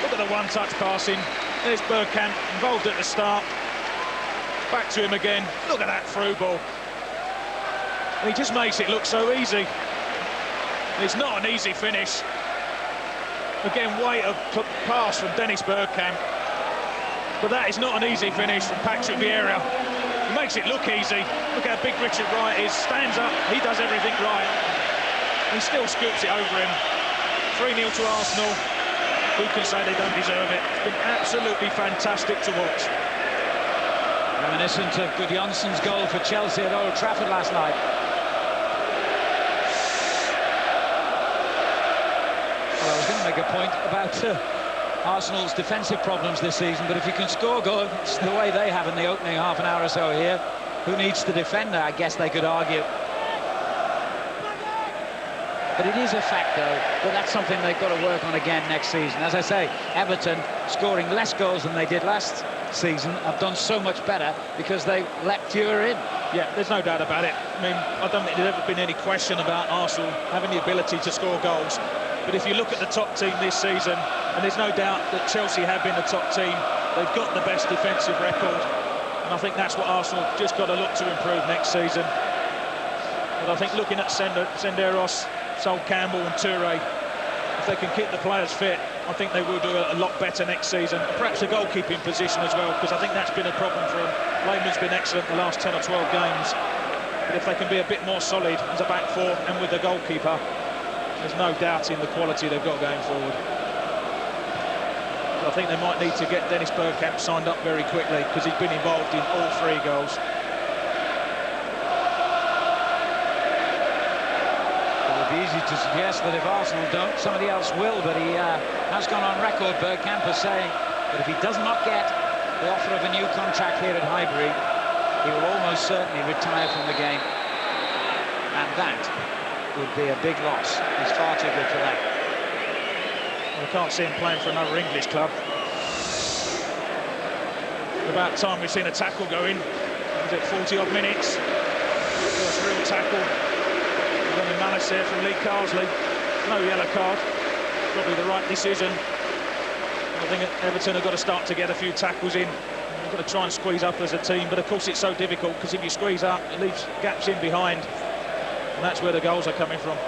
B: Look at the one-touch passing. There's Bergkamp, involved at the start. Back to him again. Look at that through ball. And he just makes it look so easy. It's not an easy finish. Again, weight of pass from Dennis Bergkamp. But that is not an easy finish from Patrick Vieira. He makes it look easy. Look how big Richard Wright is. Stands up, he does everything right. He still scoops it over him. 3-0 to Arsenal. Who can say they don't deserve it? It's been absolutely fantastic to watch.
A: Reminiscent of Gudjonsson's goal for Chelsea at Old Trafford last night. Well, I was going to make a point about Arsenal's defensive problems this season, but if you can score goals the way they have in the opening half an hour or so here, who needs to defend that? I guess they could argue. But it is a fact, though, that that's something they've got to work on again next season. As I say, Everton, scoring less goals than they did last season, have done so much better because they let fewer in.
B: Yeah, there's no doubt about it. I mean, I don't think there's ever been any question about Arsenal having the ability to score goals. But if you look at the top team this season, and there's no doubt that Chelsea have been the top team, they've got the best defensive record. And I think that's what Arsenal just got to look to improve next season. But I think looking at Senderos, Sol Campbell and Toure, if they can keep the players fit, I think they will do a lot better next season. Perhaps a goalkeeping position as well, because I think that's been a problem for them. Lehmann's been excellent the last 10 or 12 games. But if they can be a bit more solid as a back four and with the goalkeeper, there's no doubt in the quality they've got going forward. But I think they might need to get Dennis Bergkamp signed up very quickly, because he's been involved in all 3 goals.
A: It would be easy easy to suggest that if Arsenal don't, somebody else will, but he has gone on record, Bergkamp, as saying that if he does not get the offer of a new contract here at Highbury, he will almost certainly retire from the game. And that would be a big loss. He's far too good for that.
B: Well, I can't see him playing for another English club. About time we've seen a tackle go in. Was it 40-odd minutes? First real tackle. Any malice there from Lee Carsley. No yellow card. Probably the right decision. I think Everton have got to start to get a few tackles in. They've got to try and squeeze up as a team, but of course it's so difficult because if you squeeze up, it leaves gaps in behind, and that's where the goals are coming from.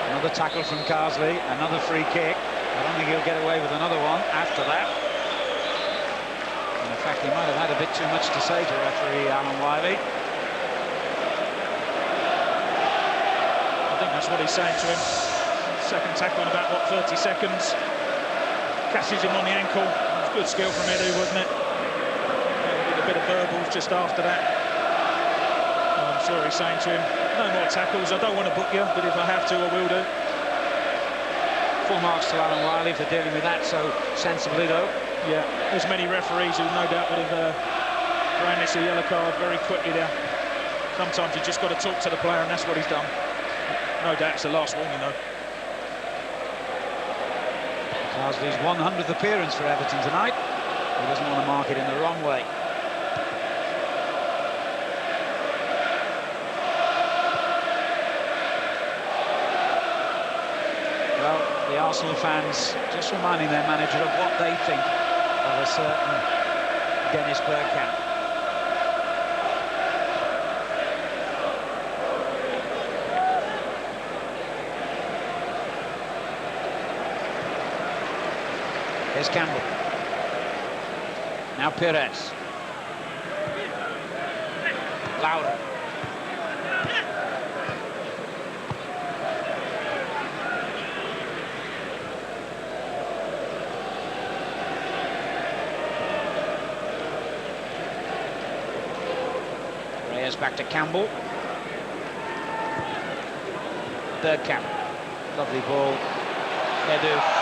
A: Another tackle from Carsley, another free kick. I don't think he'll get away with another one after that. And in fact, he might have had a bit too much to say to referee Alan Wiley.
B: I think that's what he's saying to him. Second tackle in about, what, 30 seconds. Catches him on the ankle. It was good skill from Edu, wasn't it? With a bit of verbals just after that. I'm sure he's saying to him, no more tackles, I don't want to book you, but if I have to, I will do.
A: Full marks to Alan Wiley for dealing with that so sensibly, though.
B: Yeah, there's many referees who no doubt would have granted a yellow card very quickly there. Sometimes you just got to talk to the player, and that's what he's done. No doubt it's the last warning, though.
A: Carsley's 100th appearance for Everton tonight. He doesn't want to mark it in the wrong way. Well, the Arsenal fans just reminding their manager of what they think of a certain Dennis Bergkamp. Here's Campbell. Now Perez. Lauder. Reyes back to Campbell. Bergkamp. Lovely ball. Edu.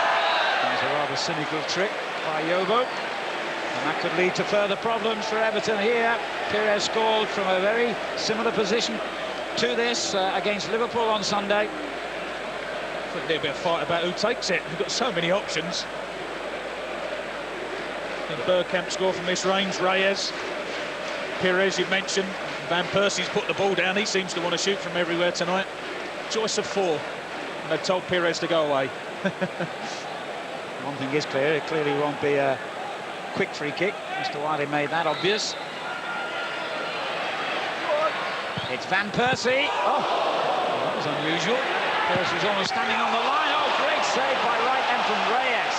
A: That's a rather cynical trick by Yobo, and that could lead to further problems for Everton here. Perez scored from a very similar position to this against Liverpool on Sunday.
B: I think there'll be a fight about who takes it. We've got so many options. I think Bergkamp scored from this range. Reyes, Perez, you've mentioned. Van Persie's put the ball down. He seems to want to shoot from everywhere tonight. Choice of 4, and they've told Perez to go away.
A: One thing is clear, it clearly won't be a quick free kick. Mr. Wiley made that obvious. It's Van Persie. Oh, that was unusual. Persie was almost standing on the line. Oh, great save by right end from Reyes.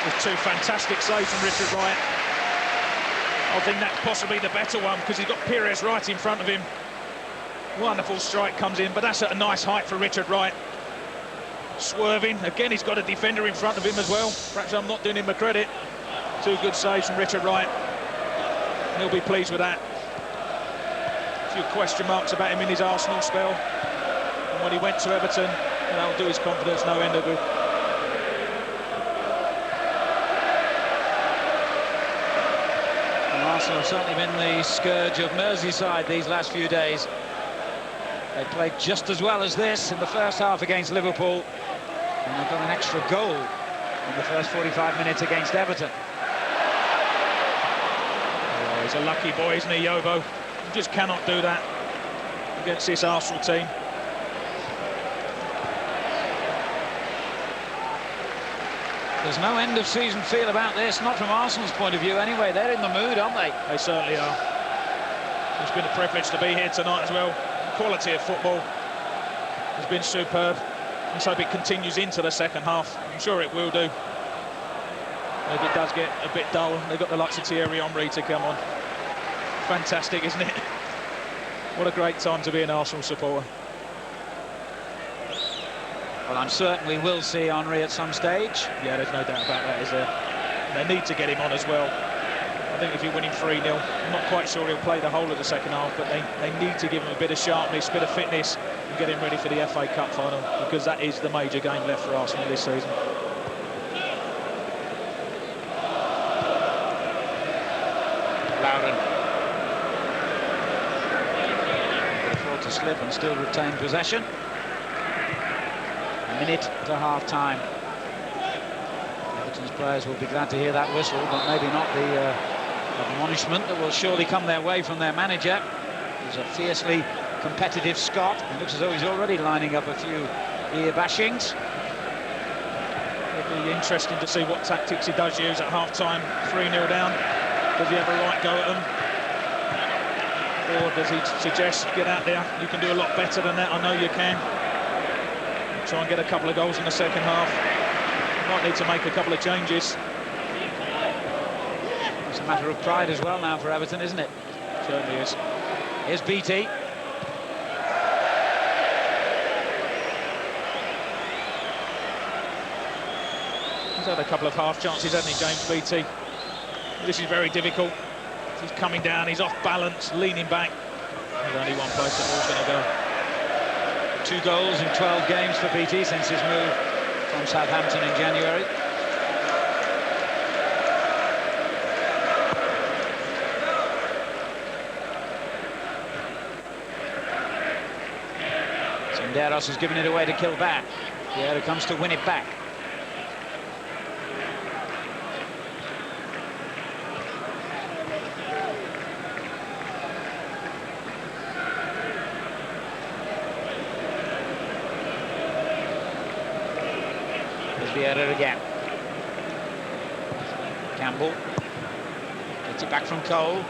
B: With 2 fantastic saves from Richard Wright. I think that's possibly the better one because he's got Perez right in front of him. Wonderful strike comes in, but that's at a nice height for Richard Wright. Swerving, again he's got a defender in front of him as well. Perhaps I'm not doing him a credit. 2 good saves from Richard Wright. He'll be pleased with that. A few question marks about him in his Arsenal spell. And when he went to Everton, and that'll do his confidence no end of good.
A: And Arsenal have certainly been the scourge of Merseyside these last few days. They played just as well as this in the first half against Liverpool, and they've got an extra goal in the first 45 minutes against Everton.
B: Oh, he's a lucky boy, isn't he, Yobo? You just cannot do that against this Arsenal team.
A: There's no end-of-season feel about this, not from Arsenal's point of view anyway. They're in the mood, aren't they?
B: They certainly are. It's been a privilege to be here tonight as well. Quality of football has been superb. Let's hope it continues into the second half. I'm sure it will do. Maybe it does get a bit dull. They've got the likes of Thierry Henry to come on. Fantastic, isn't it? What a great time to be an Arsenal supporter.
A: Well, I'm certain we will see Henry at some stage.
B: Yeah, there's no doubt about that, is there? And they need to get him on as well. I think if you're winning 3-0, I'm not quite sure he'll play the whole of the second half, but they need to give him a bit of sharpness, a bit of fitness, and get him ready for the FA Cup final, because that is the major game left for Arsenal this season.
A: Lauren. Could afford to slip and still retain possession. A minute to half-time. Everton's players will be glad to hear that whistle, but maybe not the admonishment that will surely come their way from their manager. He's a fiercely competitive Scot. It looks as though he's already lining up a few ear bashings.
B: It'll be interesting to see what tactics he does use at half-time. 3-0 down. Does he have a right go at them? Or does he suggest, get out there, you can do a lot better than that, I know you can. Try and get a couple of goals in the second half. Might need to make a couple of changes.
A: It's a matter of pride as well now for Everton, isn't it?
B: Certainly is.
A: Here's BT.
B: He's had a couple of half chances, hasn't he, James BT? This is very difficult. He's coming down, he's off balance, leaning back. There's only one place the ball's going to go.
A: 2 goals in 12 games for BT since his move from Southampton in January. Senderos has given it away to kill back. Vieira comes to win it back. Vieira again. Campbell gets it back from Cole.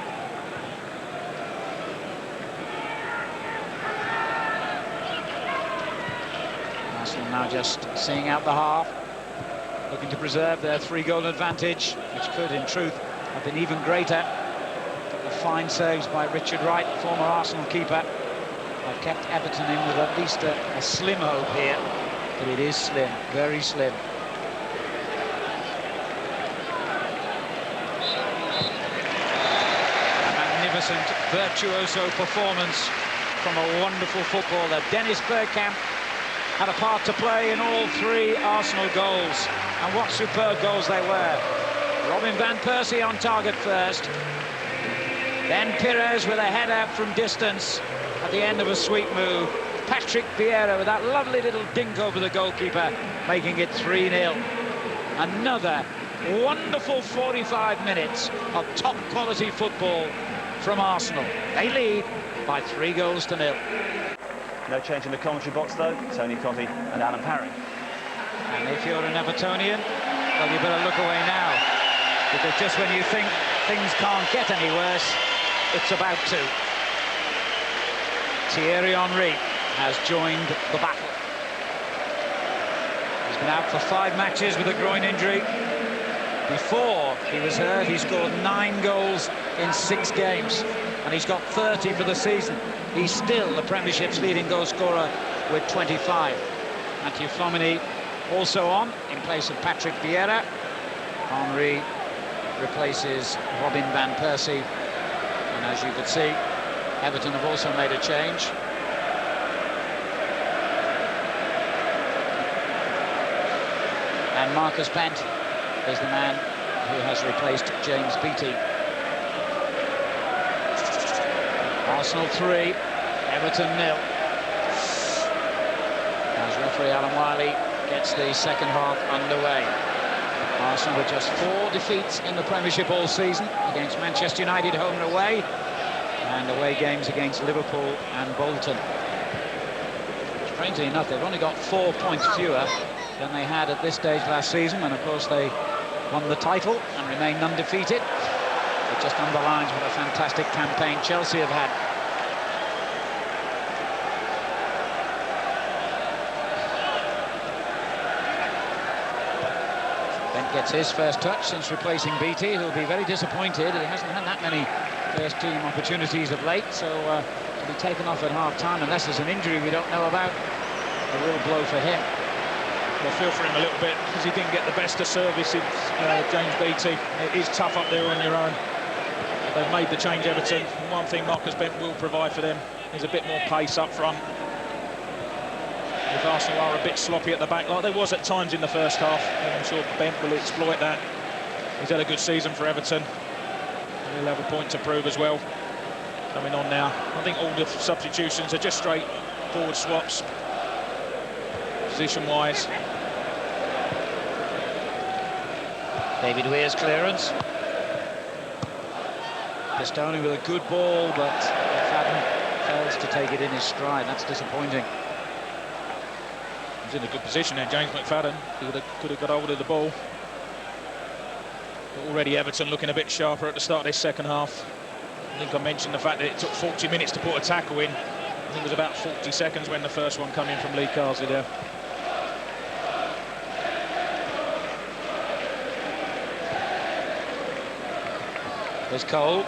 A: Arsenal now just seeing out the half, looking to preserve their 3-goal advantage, which could in truth have been even greater. The fine saves by Richard Wright, former Arsenal keeper, have kept Everton in with at least a slim hope here, but it is slim, very slim. Virtuoso performance from a wonderful footballer. Dennis Bergkamp had a part to play in all 3 Arsenal goals, and what superb goals they were. Robin van Persie on target first, then Pires with a header from distance at the end of a sweet move. Patrick Vieira with that lovely little dink over the goalkeeper, making it 3-0. Another wonderful 45 minutes of top quality football from Arsenal. They lead by 3-0.
C: No change in the commentary box though. Tony Coffey and Alan Parry.
A: And if you're an Evertonian, well, you better look away now, because just when you think things can't get any worse, it's about to. Thierry Henry has joined the battle. He's been out for 5 matches with a groin injury. Before he was hurt, he scored 9 goals in 6 games, and he's got 30 for the season. He's still the Premiership's leading goal scorer with 25. Mathieu Flamini also on in place of Patrick Vieira. Henry replaces Robin van Persie, and as you could see, Everton have also made a change. And Marcus Bent is the man who has replaced James Beattie. Arsenal 3, Everton 0. As referee Alan Wiley gets the second half underway. Arsenal with just 4 defeats in the Premiership all season, against Manchester United home and away, and away games against Liverpool and Bolton. Strangely enough, they've only got 4 points fewer than they had at this stage last season, and of course they won the title and remained undefeated. It just underlines what a fantastic campaign Chelsea have had. Bent gets his first touch since replacing Beattie, who'll be very disappointed. He hasn't had that many first-team opportunities of late, so to be taken off at half-time, unless there's an injury we don't know about, a real blow for him.
B: I feel for him a little bit, because he didn't get the best of service since James Beattie. It is tough up there on your own. They've made the change, Everton. One thing Marcus Bent will provide for them is a bit more pace up front. Arsenal are a bit sloppy at the back, like there was at times in the first half. And I'm sure Bent will exploit that. He's had a good season for Everton. He'll have a point to prove as well. Coming on now. I think all the substitutions are just straight forward swaps, position-wise.
A: David Weir's clearance. Pistone with a good ball, but McFadden fails to take it in his stride. That's disappointing.
B: He's in a good position there, James McFadden. He could have got hold of the ball. But already Everton looking a bit sharper at the start of this second half. I think I mentioned the fact that it took 40 minutes to put a tackle in. I think it was about 40 seconds when the first one came in from Lee Carsley there.
A: There's Cole.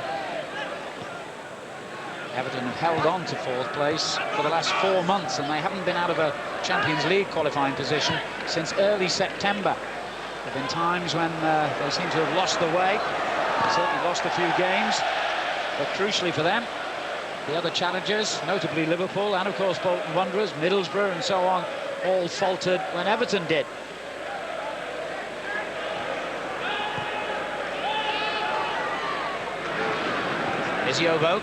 A: Everton have held on to fourth place for the last 4 months, and they haven't been out of a Champions League qualifying position since early September. There have been times when they seem to have lost the way. They certainly lost a few games, but crucially for them, the other challengers, notably Liverpool and of course Bolton Wanderers, Middlesbrough and so on, all faltered when Everton did. Here's Yobo.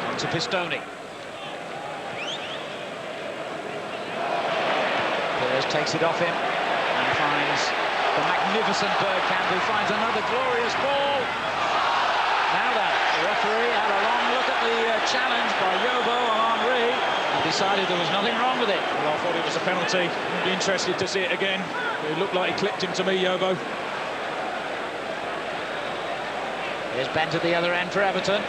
A: On to Pistone. Perez takes it off him and finds the magnificent Bergkamp, who finds another glorious ball. Now that the referee had a long look at the challenge by Yobo on Henry and decided there was nothing wrong with it.
B: Well, I thought it was a penalty. I'd be interested to see it again. It looked like he clipped him to me, Yobo.
A: Here's Bent at the other end for Everton.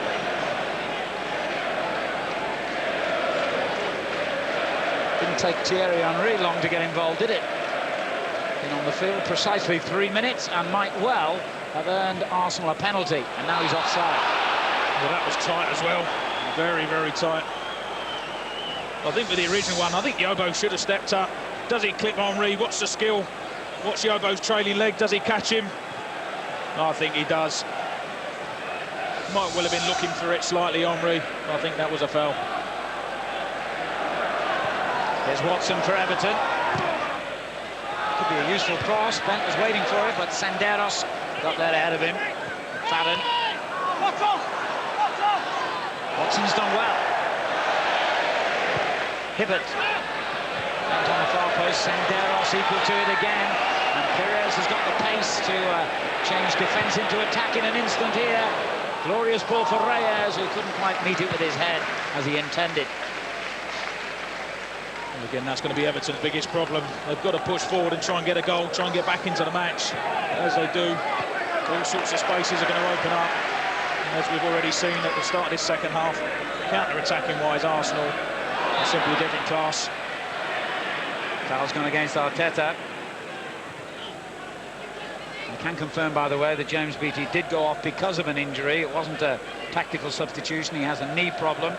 A: Didn't take Thierry Henry long to get involved, did it? Been on the field precisely 3 minutes and might well have earned Arsenal a penalty, and now he's offside.
B: Well, that was tight as well. Very, very tight. I think with the original one, I think Yobo should have stepped up. Does he clip Henry? What's the skill? What's Yobo's trailing leg? Does he catch him? I think he does. Might well have been looking for it slightly, Henry. I think that was a foul.
A: There's Watson for Everton. Could be a useful cross. Bent was waiting for it, but Senderos got that ahead of him. Fadden. Watson's done well. Hibbert. Bent on the far post. Senderos equal to it again. And Perez has got the pace to change defence into attack in an instant here. Glorious ball for Reyes, who couldn't quite meet it with his head as he intended.
B: And again, that's going to be Everton's biggest problem. They've got to push forward and try and get a goal, try and get back into the match. As they do, all sorts of spaces are going to open up. And as we've already seen at the start of this second half, counter-attacking wise, Arsenal are simply a different class.
A: Foul's gone against Arteta. I can confirm, by the way, that James Beattie did go off because of an injury. It wasn't a tactical substitution. He has a knee problem.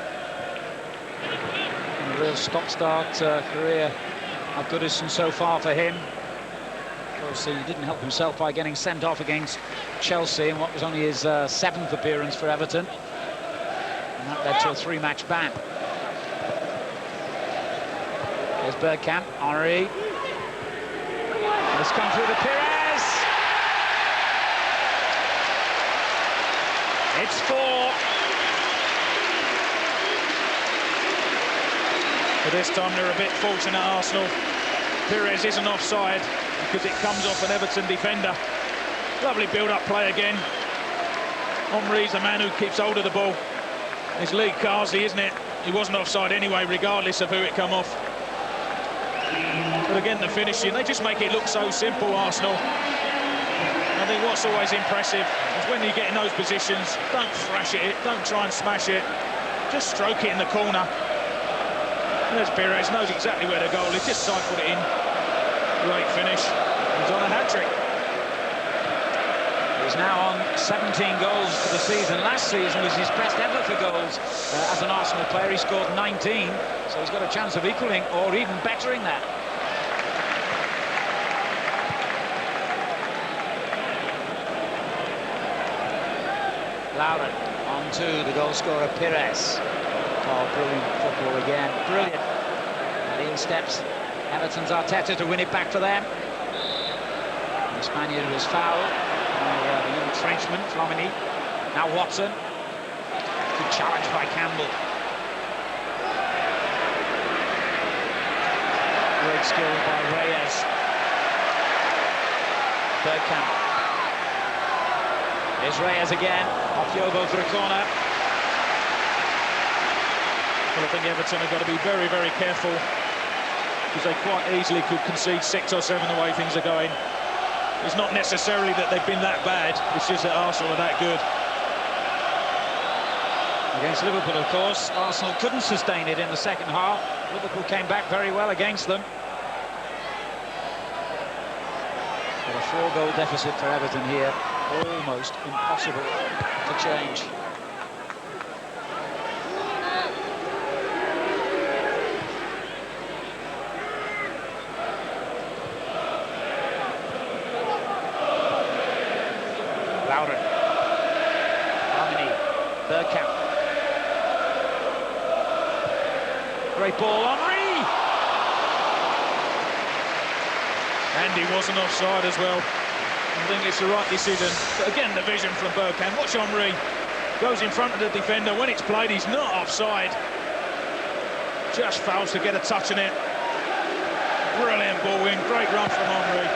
A: And a real stop-start career at Goodison so far for him. Of course, he didn't help himself by getting sent off against Chelsea in what was only his 7th appearance for Everton. And that led to a 3-match ban. There's Bergkamp, Henry. It's come through to Perez. It's 4.
B: But this time they're a bit fortunate, Arsenal. Perez isn't offside because it comes off an Everton defender. Lovely build-up play again. Henry's the man who keeps hold of the ball. It's Lee Carsley, isn't it? He wasn't offside anyway, regardless of who it come off. But again, the finishing, they just make it look so simple, Arsenal. I think what's always impressive is when you get in those positions, don't thrash at it, don't try and smash it, just stroke it in the corner. And there's Perez, knows exactly where to go, he just cycled it in. Great finish, he's on a hat-trick.
A: He's now on 17 goals for the season. Last season was his best ever for goals as an Arsenal player. He scored 19, so he's got a chance of equalling or even bettering that. Lauren on to the goal scorer Perez. Oh, brilliant football again. Brilliant. And in steps Everton's Arteta to win it back for them. The Spaniard was fouled by the young Frenchman, Flamini. Now Watson. Good challenge by Campbell. Great skill by Reyes. Bergkamp. Here's Reyes again. Off Yobo for a corner.
B: Well, I think Everton have got to be very, very careful, because they quite easily could concede 6 or 7 the way things are going. It's not necessarily that they've been that bad, it's just that Arsenal are that good.
A: Against Liverpool, of course, Arsenal couldn't sustain it in the second half. Liverpool came back very well against them. But a 4-goal deficit for Everton here, almost impossible to change. Bergkamp. Great ball, Henry!
B: And he wasn't offside as well. I think it's the right decision. But again, the vision from Bergkamp. Watch Henry. Goes in front of the defender. When it's played, he's not offside. Just fails to get a touch on it. Brilliant ball in. Great run from Henry.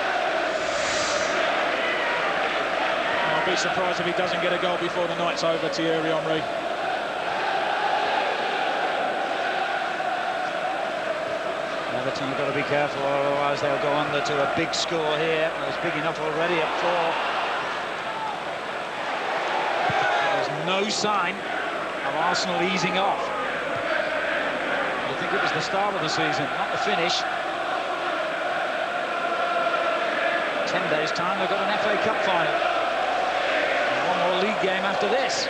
B: I'll be surprised if he doesn't get a goal before the night's over, Thierry Henry.
A: Everton have got to be careful, otherwise they'll go under to a big score here. It's big enough already at 4. There's no sign of Arsenal easing off. I think it was the start of the season, not the finish. 10 days' time, they've got an FA Cup final. One more league game after this.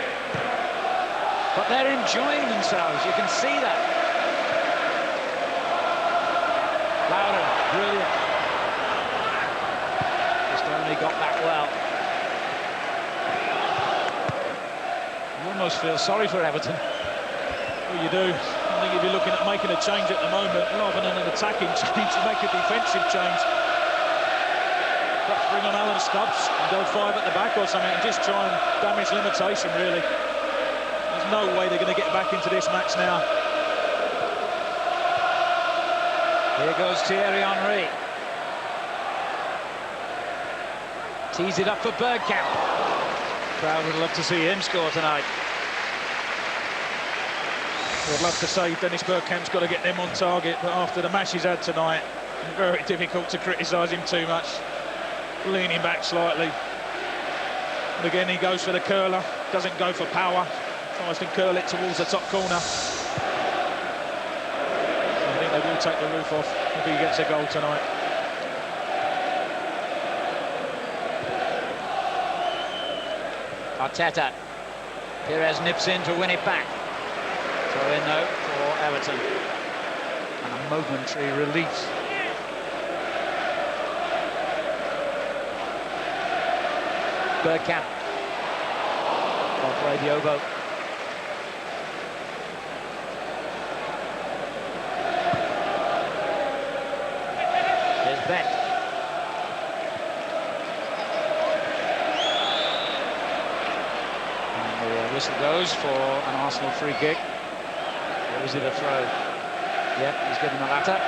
A: But they're enjoying themselves, you can see that. Louder, brilliant. Just only got that well. You almost feel sorry for Everton.
B: Well, you do. I think if you're looking at making a change at the moment, rather than an attacking change, you make a defensive change. Perhaps bring on Alan Stubbs and go 5 at the back or something and just try and damage limitation, really. There's no way they're going to get back into this match now.
A: Here goes Thierry Henry. Tees it up for Bergkamp. Crowd would love to see him score tonight.
B: I'd love to say Dennis Bergkamp's got to get them on target, but after the match he's had tonight, very difficult to criticise him too much. Leaning back slightly. And again, he goes for the curler, doesn't go for power. Tries to curl it towards the top corner. They will take the roof off if he gets a goal tonight.
A: Arteta. Perez nips in to win it back. Throw in though for Everton. And a momentary relief. Bergkamp. Well played, Yobo. Bent. And the whistle goes for an Arsenal free kick. Or is it a throw? Yep, he's given the latter.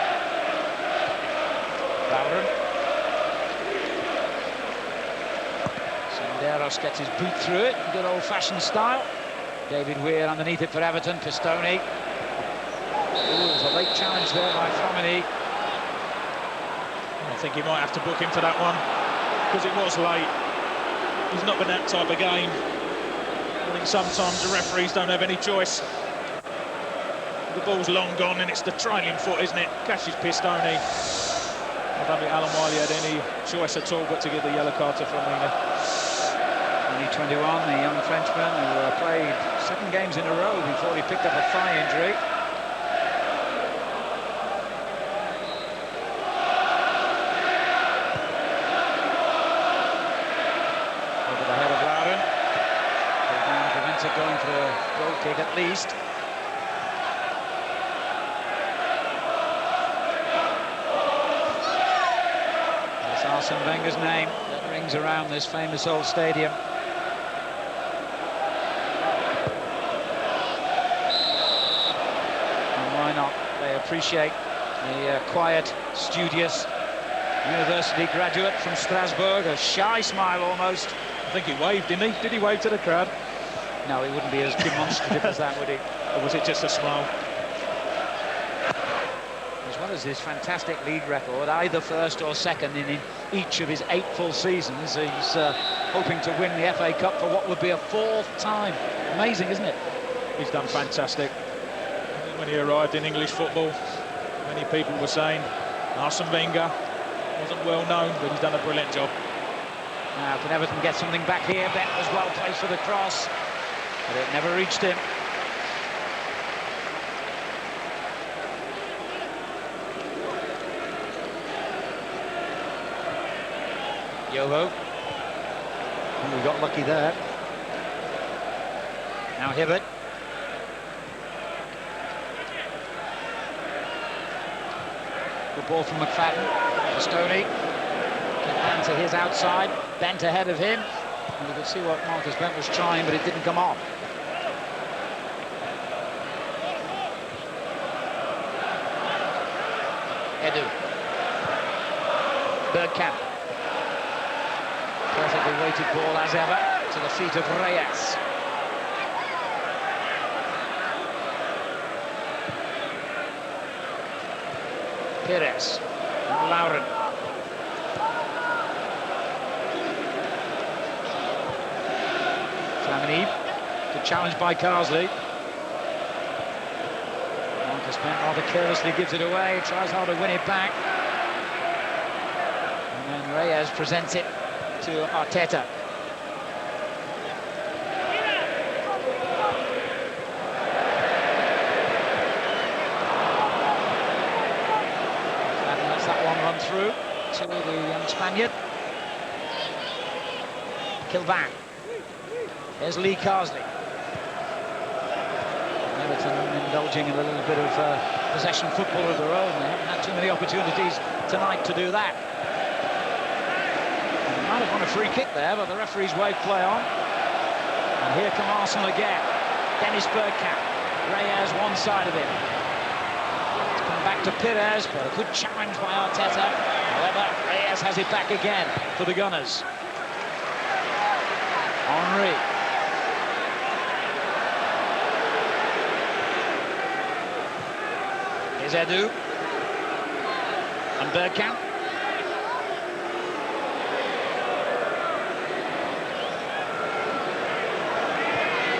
A: Bowden. Senderos gets his boot through it, good old-fashioned style. David Weir underneath it for Everton. Pistone. Ooh, there's a late challenge there by Flamini.
B: I think he might have to book him for that one, because it was late. He's not been that type of game. I think sometimes the referees don't have any choice. The ball's long gone and it's the trailing foot, isn't it? Catches Pistone. I don't think Alan Wiley had any choice at all but to give the yellow card to Flamini.
A: Only 21, the young Frenchman who played 7 games in a row before he picked up a thigh injury. Going for a goal kick at least. Arsene Wenger's name that rings around this famous old stadium. And why not? They appreciate the quiet, studious university graduate from Strasbourg, a shy smile almost.
B: I think he waved, didn't he? Did he wave to the crowd?
A: No, he wouldn't be as demonstrative as that, would he?
B: Or was it just a smile?
A: As well as his fantastic league record, either first or second in each of his 8 full seasons, he's hoping to win the FA Cup for what would be a 4th time. Amazing, isn't it?
B: He's done fantastic. When he arrived in English football, many people were saying Arsene Wenger wasn't well known, but he's done a brilliant job.
A: Now, can Everton get something back here? Bent was well placed for the cross, but it never reached him. Yovo. Oh, we got lucky there. Now Hibbert. Good ball from McFadden. Stoney. Bent to his outside. Bent ahead of him. And you could see what Marcus Bent was trying, but it didn't come off. Edu. Bergkamp. Perfectly weighted ball as ever to the feet of Reyes. Pires and Lauren. Flamini, good challenge by Carsley. Marcus Bent rather carelessly gives it away, tries hard to win it back. And then Reyes presents it to Arteta. And lets that one run through to the young Spaniard. Kilvan. There's Lee Carsley. Everton indulging in a little bit of possession football of their own. They haven't had too many opportunities tonight to do that. They might have won a free kick there, but the referee's wave play on. And here come Arsenal again. Dennis Bergkamp. Reyes one side of him. It's come back to Pires, but a good challenge by Arteta. However, Reyes has it back again for the Gunners. Henry. Here's Edu. And Bergkamp.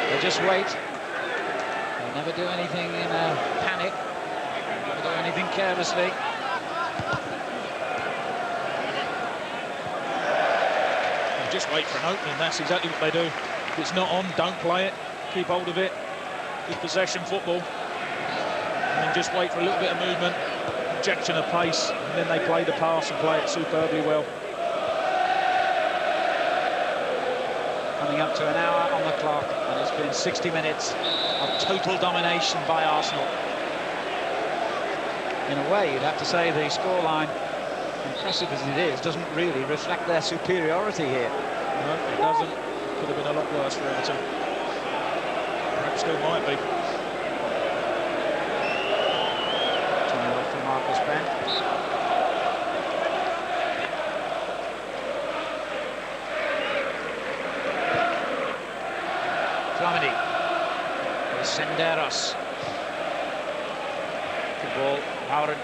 A: They just wait. They never do anything in a panic. They never do anything carelessly.
B: Just wait for an opening, that's exactly what they do. If it's not on, don't play it, keep hold of it. Good possession football. And then just wait for a little bit of movement, injection of pace, and then they play the pass and play it superbly well.
A: Coming up to an hour on the clock, and it's been 60 minutes of total domination by Arsenal. In a way, you'd have to say the scoreline, impressive as it is, doesn't really reflect their superiority here.
B: No, it doesn't. Could have been a lot worse for Everton. Perhaps still might be.
A: Turning off for Marcus Bent. Flamini. There's Senderos. Good ball, Lauren.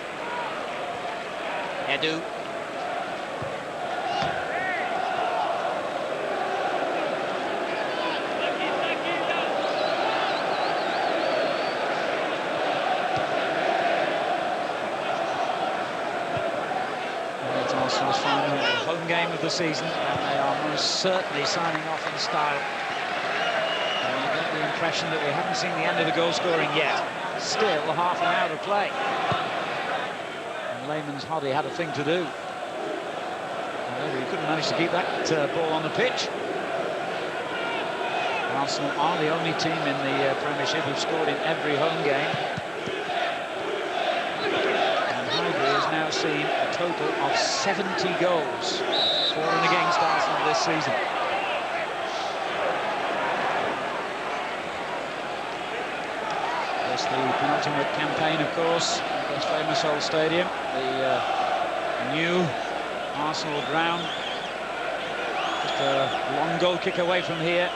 A: Edu. It's Arsenal's final home game of the season, and they are most certainly signing off in style. And you get the impression that we haven't seen the end of the goal scoring yet. Still half an hour to play. Lehmann's hardly had a thing to do. However, he couldn't manage to keep that ball on the pitch. Arsenal are the only team in the Premiership who've scored in every home game. And Highbury is now seen a total of 70 goals for and against Arsenal this season. It's the penultimate campaign, of course, at this famous old stadium, the new Arsenal ground. Just a long goal kick away from here.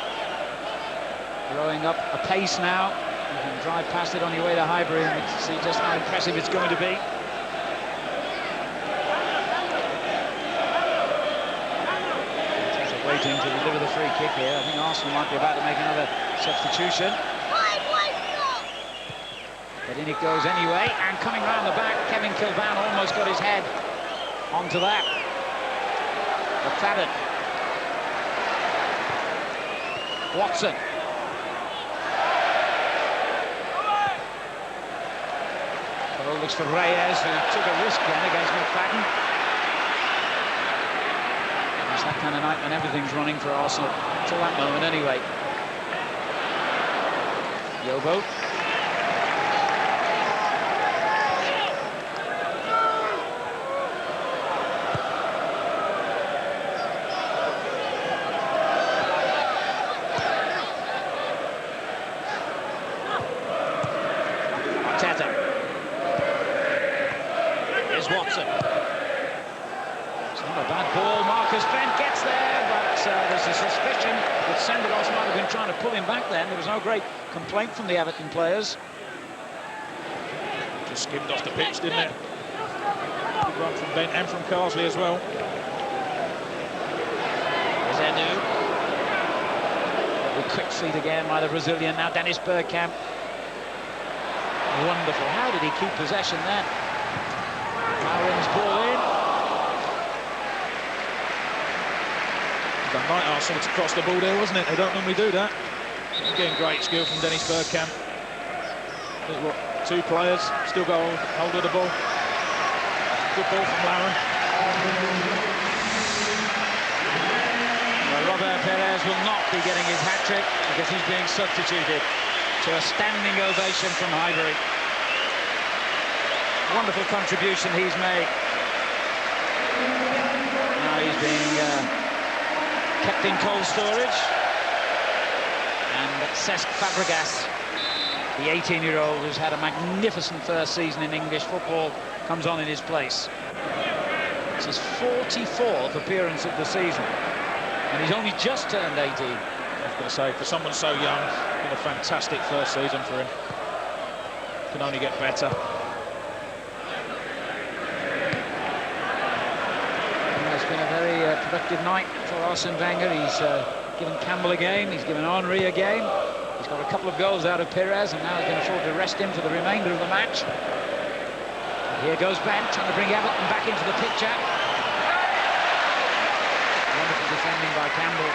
A: Growing up a pace now. You can drive past it on your way to Highbury and see just how impressive it's going to be. Waiting to deliver the free kick here. I think Arsenal might be about to make another substitution. But in it goes anyway, and coming round the back, Kevin Kilban almost got his head onto that. McFadden. Watson. Ball looks for Reyes, who took a risk then against McFadden. It's that kind of night when everything's running for Arsenal, till that moment anyway. Yobo. Here's Watson. It's not a bad ball. Marcus Bent gets there, but there's a suspicion that Senderos might have been trying to pull him back then. There was no great complaint from the Everton players.
B: Just skimmed off the pitch, didn't it? Good run from Bent and from Carsley as well.
A: There's Edu. The quick feet again by the Brazilian. Now Dennis Bergkamp. Wonderful. How did he keep possession then? Aaron's ball in.
B: Done right, Arsenal, to cross the ball there, wasn't it? They don't normally do that. Again, great skill from Dennis Bergkamp. There's what, two players still got hold of the ball. Good ball from Lauren.
A: Well, Robert Perez will not be getting his hat-trick because he's being substituted to a standing ovation from Highbury. Wonderful contribution he's made. Now he's being kept in cold storage. And Cesc Fabregas, the 18-year-old who's had a magnificent first season in English football, comes on in his place. It's his 44th appearance of the season. And he's only just turned 18.
B: I was going to say, for someone so young, it's been a fantastic first season for him. Can only get better.
A: It's been a very productive night for Arsene Wenger. He's given Campbell a game, he's given Henry a game. He's got a couple of goals out of Perez, and now he can afford to rest him for the remainder of the match. Here goes Ben, trying to bring Everton back into the picture. Wonderful defending by Campbell.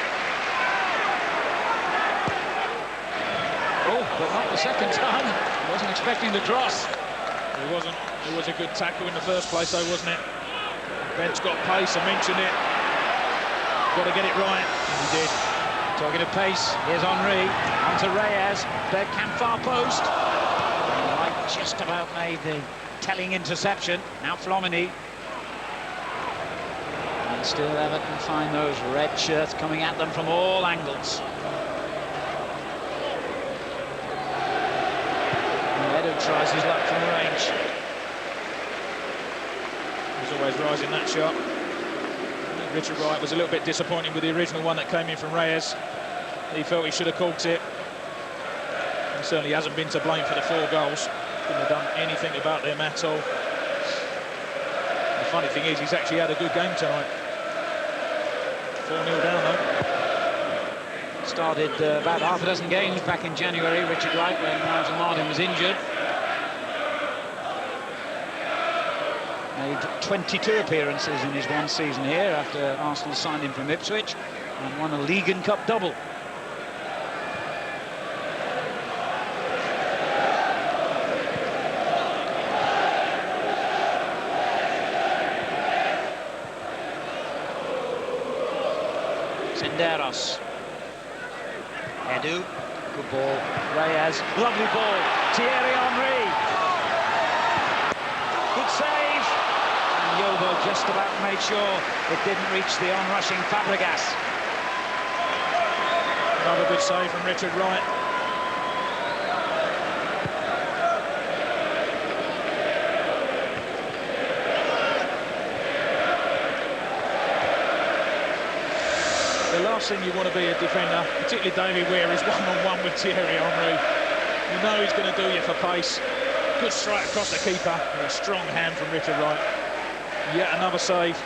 A: Oh, but not the second time. I wasn't expecting the cross.
B: It wasn't. It was a good tackle in the first place, though, wasn't it? Ben's got pace, I mentioned it. Got to get it right. And he did.
A: Talking of pace, here's Henry. Onto Reyes. Bergkamp far post. White just about made the telling interception. Now Flomini. And still Everton find those red shirts coming at them from all angles. Edu tries his luck from the range.
B: He's always rising that shot. Richard Wright was a little bit disappointed with the original one that came in from Reyes. He felt he should have caught it. He certainly hasn't been to blame for the 4 goals. Couldn't have done anything about them at all. The funny thing is, he's actually had a good game tonight. 4-0 down, though.
A: Started about half a dozen games back in January, Richard Wright, when Nigel Martin was injured. Made 22 appearances in his one season here after Arsenal signed him from Ipswich and won a League and Cup double. Senderos. Edu, good ball. Reyes, lovely ball. Thierry Henry. Good save. just about made sure it didn't reach the on-rushing Fabregas.
B: Another good save from Richard Wright. The last thing you want to be a defender, particularly David Weir, is one-on-one with Thierry Henry. You know he's going to do you for pace. Good strike across the keeper, and a strong hand from Richard Wright. Yet another save.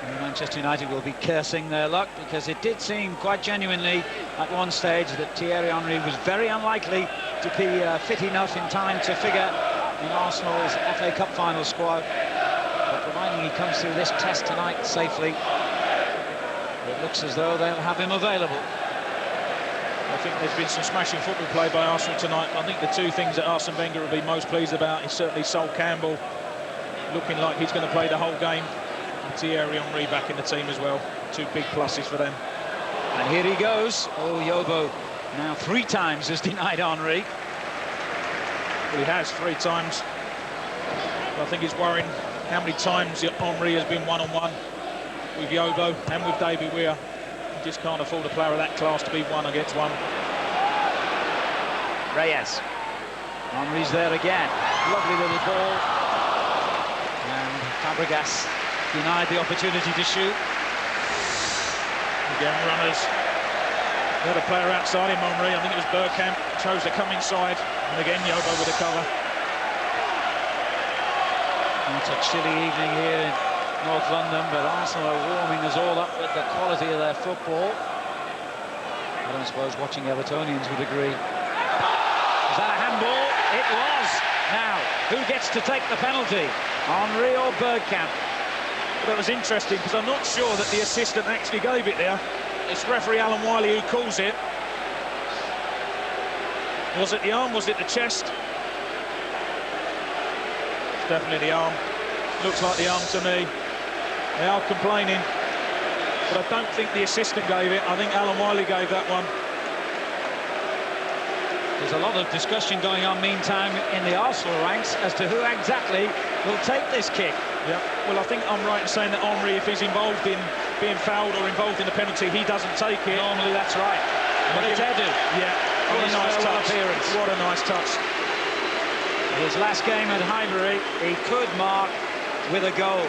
A: And Manchester United will be cursing their luck, because it did seem quite genuinely at one stage that Thierry Henry was very unlikely to be fit enough in time to figure in Arsenal's FA Cup final squad. But providing he comes through this test tonight safely, it looks as though they'll have him available.
B: I think there's been some smashing football played by Arsenal tonight. I think the two things that Arsene Wenger will be most pleased about is certainly Sol Campbell looking like he's going to play the whole game, and Thierry Henry back in the team as well. Two big pluses for them.
A: And here he goes. Oh, Yobo now 3 times has denied Henry.
B: Well, he has 3 times. I think it's worrying how many times Henry has been one-on-one with Yobo and with David Weir. You just can't afford a player of that class to be 1 against 1.
A: Reyes. Henry's there again. Lovely little ball. And Fabregas denied the opportunity to shoot.
B: Again, runners. The other player outside him, Henry, I think it was Bergkamp, chose to come inside. And again, Yobo with a cover.
A: It's a chilly evening here in North London, but Arsenal are warming us all up with the quality of their football. I don't suppose watching Evertonians would agree. Was that a handball? It was. Now, who gets to take the penalty? Henry or Bergkamp?
B: That was interesting, because I'm not sure that the assistant actually gave it there. It's referee Alan Wiley who calls it. Was it the arm? Was it the chest? It's definitely the arm. Looks like the arm to me. They are complaining, but I don't think the assistant gave it. I think Alan Wiley gave that one.
A: There's a lot of discussion going on meantime in the Arsenal ranks as to who exactly will take this kick.
B: Yeah, well, I think I'm right in saying that Henry, if he's involved in being fouled or involved in the penalty, he doesn't take it.
A: Normally, that's right. What did they do?
B: Yeah, what a nice touch.
A: Appearance.
B: What a nice touch.
A: His last game at Highbury, he could mark with a goal.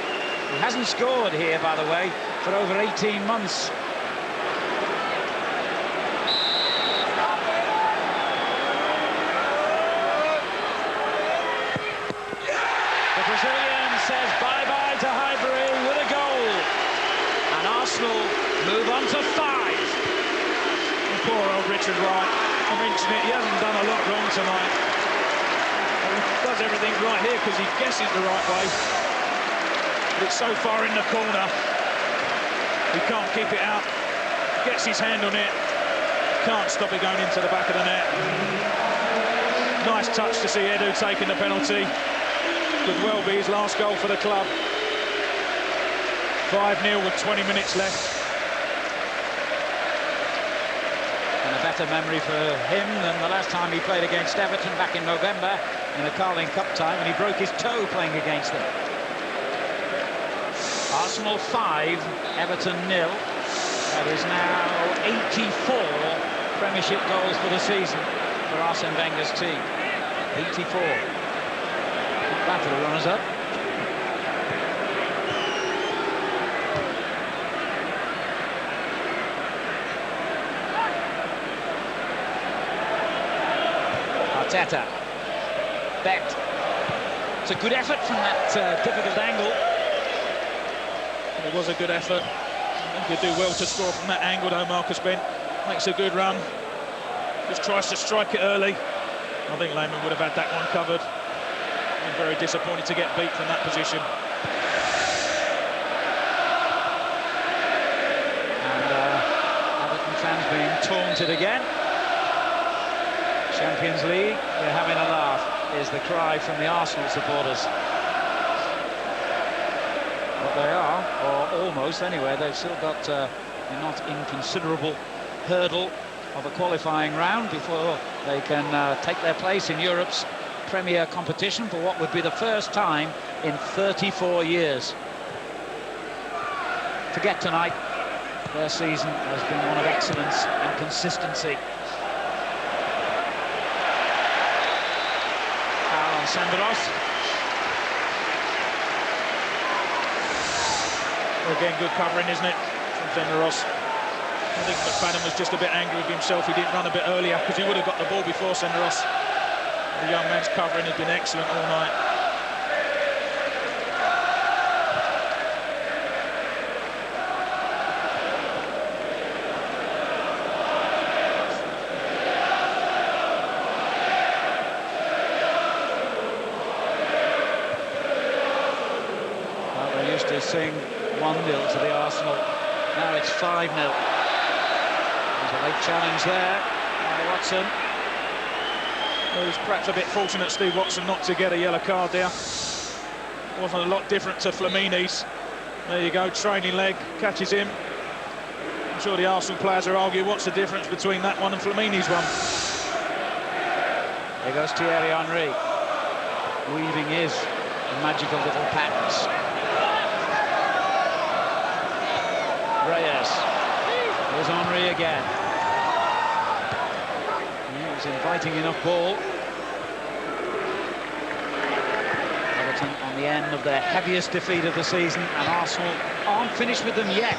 A: He hasn't scored here, by the way, for over 18 months. The Brazilian says bye-bye to Highbury with a goal. And Arsenal move on to 5.
B: And poor old Richard Wright. I mentioned it, he hasn't done a lot wrong tonight. He does everything right here because he guesses the right way. It's so far in the corner, he can't keep it out, gets his hand on it, can't stop it going into the back of the net. Nice touch to see Edu taking the penalty. Could well be his last goal for the club. 5-0 with 20 minutes left.
A: And a better memory for him than the last time he played against Everton back in November in a Carling Cup time, and he broke his toe playing against them. Arsenal 5, Everton 0. That is now 84 Premiership goals for the season for Arsene Wenger's team. 84. Not bad for the runners-up. Arteta. Bet. It's a good effort from that difficult angle.
B: It was a good effort. I think he'll do well to score from that angle, though. Marcus Bent makes a good run. Just tries to strike it early. I think Lehmann would have had that one covered. I'm very disappointed to get beat from that position.
A: And Everton fans being taunted again. Champions League, we're having a laugh, is the cry from the Arsenal supporters. But they are, or almost anyway. They've still got a not inconsiderable hurdle of a qualifying round before they can take their place in Europe's Premier competition for what would be the first time in 34 years. Forget tonight, their season has been one of excellence and consistency. Foul on Senderos.
B: Again, good covering, isn't it, from Senderos? I think McFadden was just a bit angry with himself. He didn't run a bit earlier because he would have got the ball before Senderos. The young man's covering has been excellent all night.
A: Well, they used to sing 1-0 to the Arsenal. Now it's 5-0. There's a late challenge there by Watson.
B: Well, he was perhaps a bit fortunate, Steve Watson, not to get a yellow card there. Wasn't a lot different to Flamini's. There you go, training leg, catches him. I'm sure the Arsenal players are arguing what's the difference between that one and Flamini's one.
A: There goes Thierry Henry, weaving his magical little patterns. Reyes. There's Henry again. He was inviting enough ball. Everton on the end of their heaviest defeat of the season, and Arsenal aren't finished with them yet.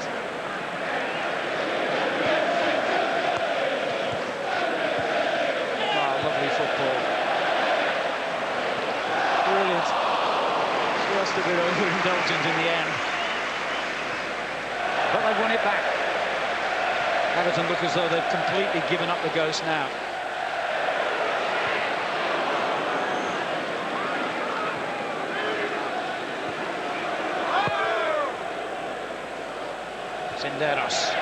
A: Oh, lovely football. Brilliant. Just a bit overindulgent in the end. But they've won it back. Everton look as though they've completely given up the ghost now. Senderos.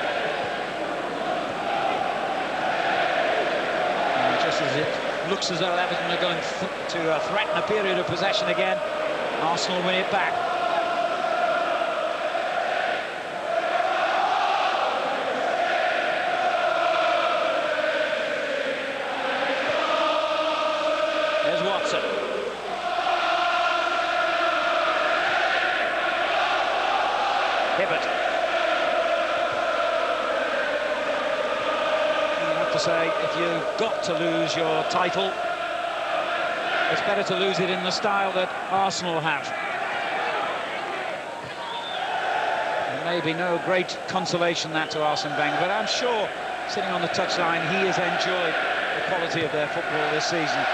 A: And just as it looks as though Everton are going to threaten a period of possession again, Arsenal win it back. There's Watson. Hibbert. You have to say, if you've got to lose your title, it's better to lose it in the style that Arsenal have. There may be no great consolation that to Arsene Wenger, but I'm sure, sitting on the touchline, he has enjoyed the quality of their football this season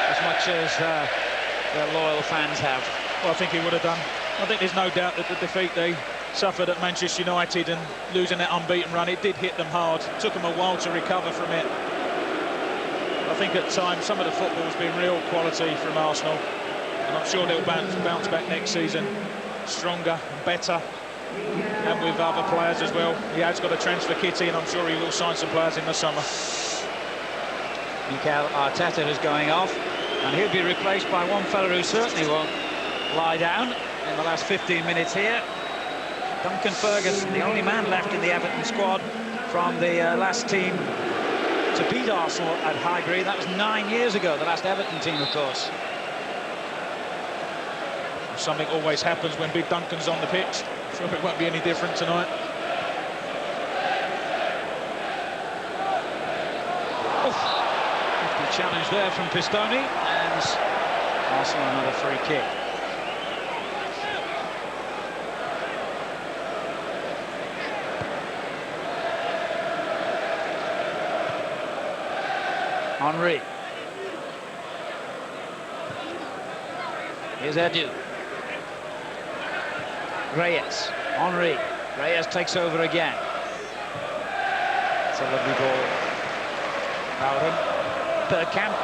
A: as much as their loyal fans have.
B: Well, I think he would have done. I think there's no doubt that the defeat they suffered at Manchester United and losing that unbeaten run, it did hit them hard. It took them a while to recover from it. I think at times some of the football's been real quality from Arsenal, and I'm sure they'll bounce back next season stronger, better, and with other players as well. He has got a transfer kitty, and I'm sure he will sign some players in the summer.
A: Mikel Arteta is going off, and he'll be replaced by one fella who certainly won't lie down in the last 15 minutes here. Duncan Ferguson, the only man left in the Everton squad from the last team to beat Arsenal at Highbury. That was 9 years ago, the last Everton team, of course.
B: Something always happens when Big Duncan's on the pitch. I'm sure it won't be any different tonight.
A: Good challenge there from Pistoni, and Arsenal another free kick. Henry. Here's Edu. Reyes. Henry. Reyes takes over again. It's a lovely ball. Bowden. Bergkamp.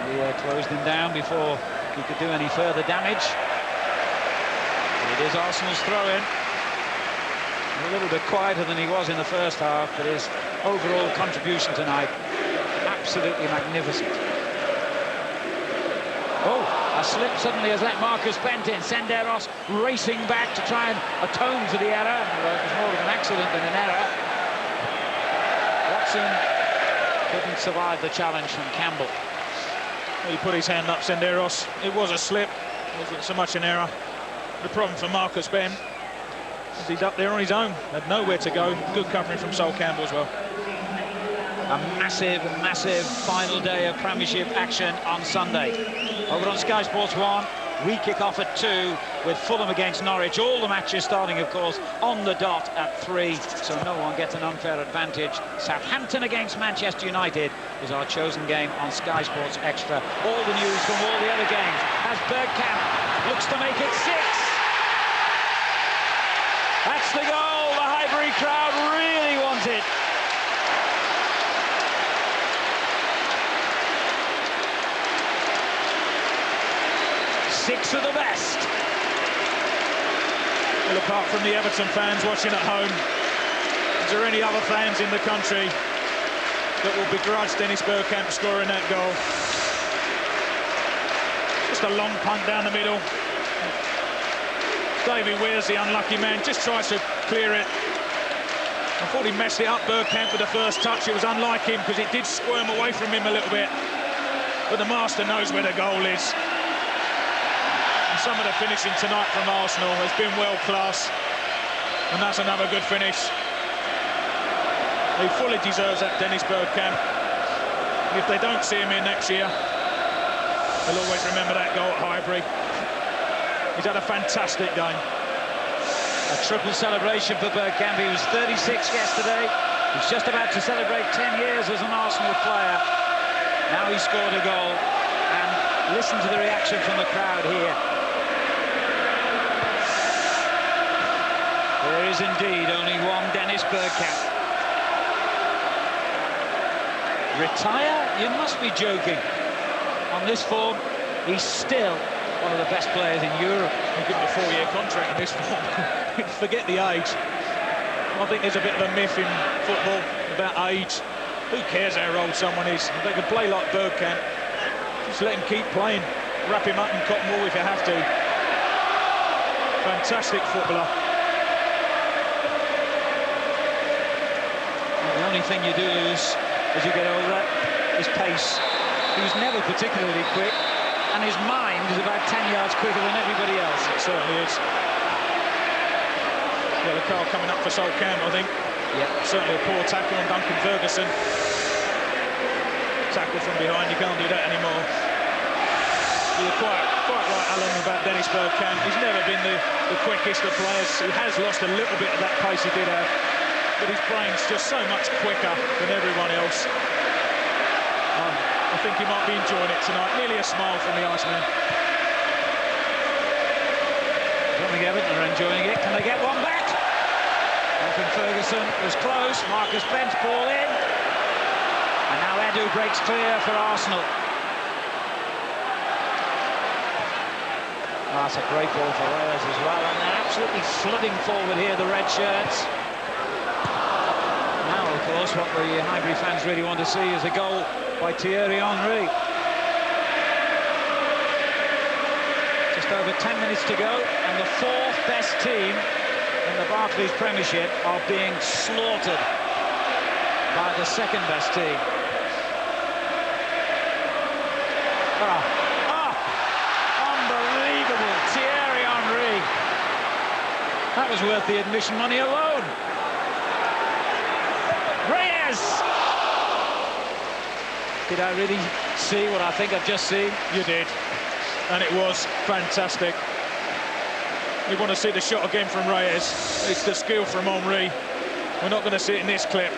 A: And he closed him down before he could do any further damage. It is Arsenal's throw-in. A little bit quieter than he was in the first half, but his overall contribution tonight, absolutely magnificent. Oh, a slip suddenly has let Marcus Bent in. Senderos racing back to try and atone for the error. It was more of an accident than an error. Watson couldn't survive the challenge from Campbell.
B: He put his hand up, Senderos. It was a slip. It wasn't so much an error. The problem for Marcus Ben is he's up there on his own. Had nowhere to go. Good covering from Sol Campbell as well.
A: A massive, massive final day of Premiership action on Sunday. Over on Sky Sports 1, we kick off at 2 with Fulham against Norwich. All the matches starting, of course, on the dot at 3, so no one gets an unfair advantage. Southampton against Manchester United is our chosen game on Sky Sports Extra. All the news from all the other games as Bergkamp looks to make it 6. That's the goal the Highbury crowd really wanted. Six of the best.
B: Well, apart from the Everton fans watching at home, is there any other fans in the country that will begrudge Dennis Bergkamp scoring that goal? Just a long punt down the middle. David Weir's the unlucky man, just tries to clear it. I thought he messed it up, Bergkamp, with the first touch. It was unlike him because it did squirm away from him a little bit. But the master knows where the goal is. Some of the finishing tonight from Arsenal has been world class, and that's another good finish. He fully deserves that, Dennis Bergkamp. If they don't see him in next year, they'll always remember that goal at Highbury. He's had a fantastic game.
A: A triple celebration for Bergkamp. He was 36 yesterday. He's just about to celebrate 10 years as an Arsenal player. Now he scored a goal, and listen to the reaction from the crowd here. There is indeed only one Dennis Bergkamp. Retire? You must be joking. On this form, he's still one of the best players in Europe.
B: You give him a 4-year contract in this form. Forget the age. I think there's a bit of a myth in football about age. Who cares how old someone is? If they can play like Bergkamp, just let him keep playing. Wrap him up in cotton wool if you have to. Fantastic footballer.
A: The only thing you do lose as you get older is pace. He was never particularly quick, and his mind is about 10 yards quicker than everybody else.
B: It certainly is. Yeah, the car coming up for Sol Campbell, I think.
A: Yeah.
B: Certainly a poor tackle on Duncan Ferguson. Tackle from behind, you can't do that anymore. You're quite right, Alan, about Dennis Bergkamp. He's never been the quickest of players. He has lost a little bit of that pace he did have, but his brain's just so much quicker than everyone else. I think he might be enjoying it tonight. Nearly a smile from the Iceman.
A: I don't think Everton are enjoying it. Can they get one back? Duncan Ferguson was close. Marcus Bent's ball in. And now Edu breaks clear for Arsenal. Oh, that's a great ball for Reyes as well. And they're absolutely flooding forward here, the red shirts. Now, of course, what the Highbury fans really want to see is a goal by Thierry Henry. Just over 10 minutes to go, and the 4th best team in the Barclays Premiership are being slaughtered by the 2nd best team. Unbelievable, Thierry Henry. That was worth the admission money alone. Reyes! Did I really see what I think I've just seen?
B: You did, and it was fantastic. We want to see the shot again from Reyes. It's the skill from Henry. We're not going to see it in this clip.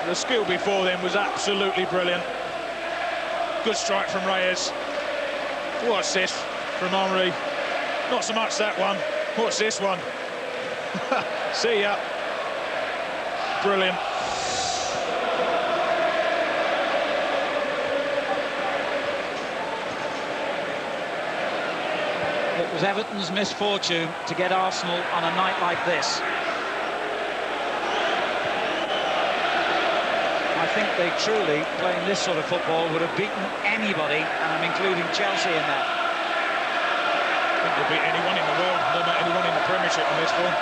B: The skill before then was absolutely brilliant. Good strike from Reyes. What assist from Henry. Not so much that one. What's this one? See ya. Brilliant.
A: It was Everton's misfortune to get Arsenal on a night like this. I think they truly, playing this sort of football, would have beaten anybody, and I'm including Chelsea in that.
B: I think they'll beat anyone in the world, no matter anyone in the Premiership on this form.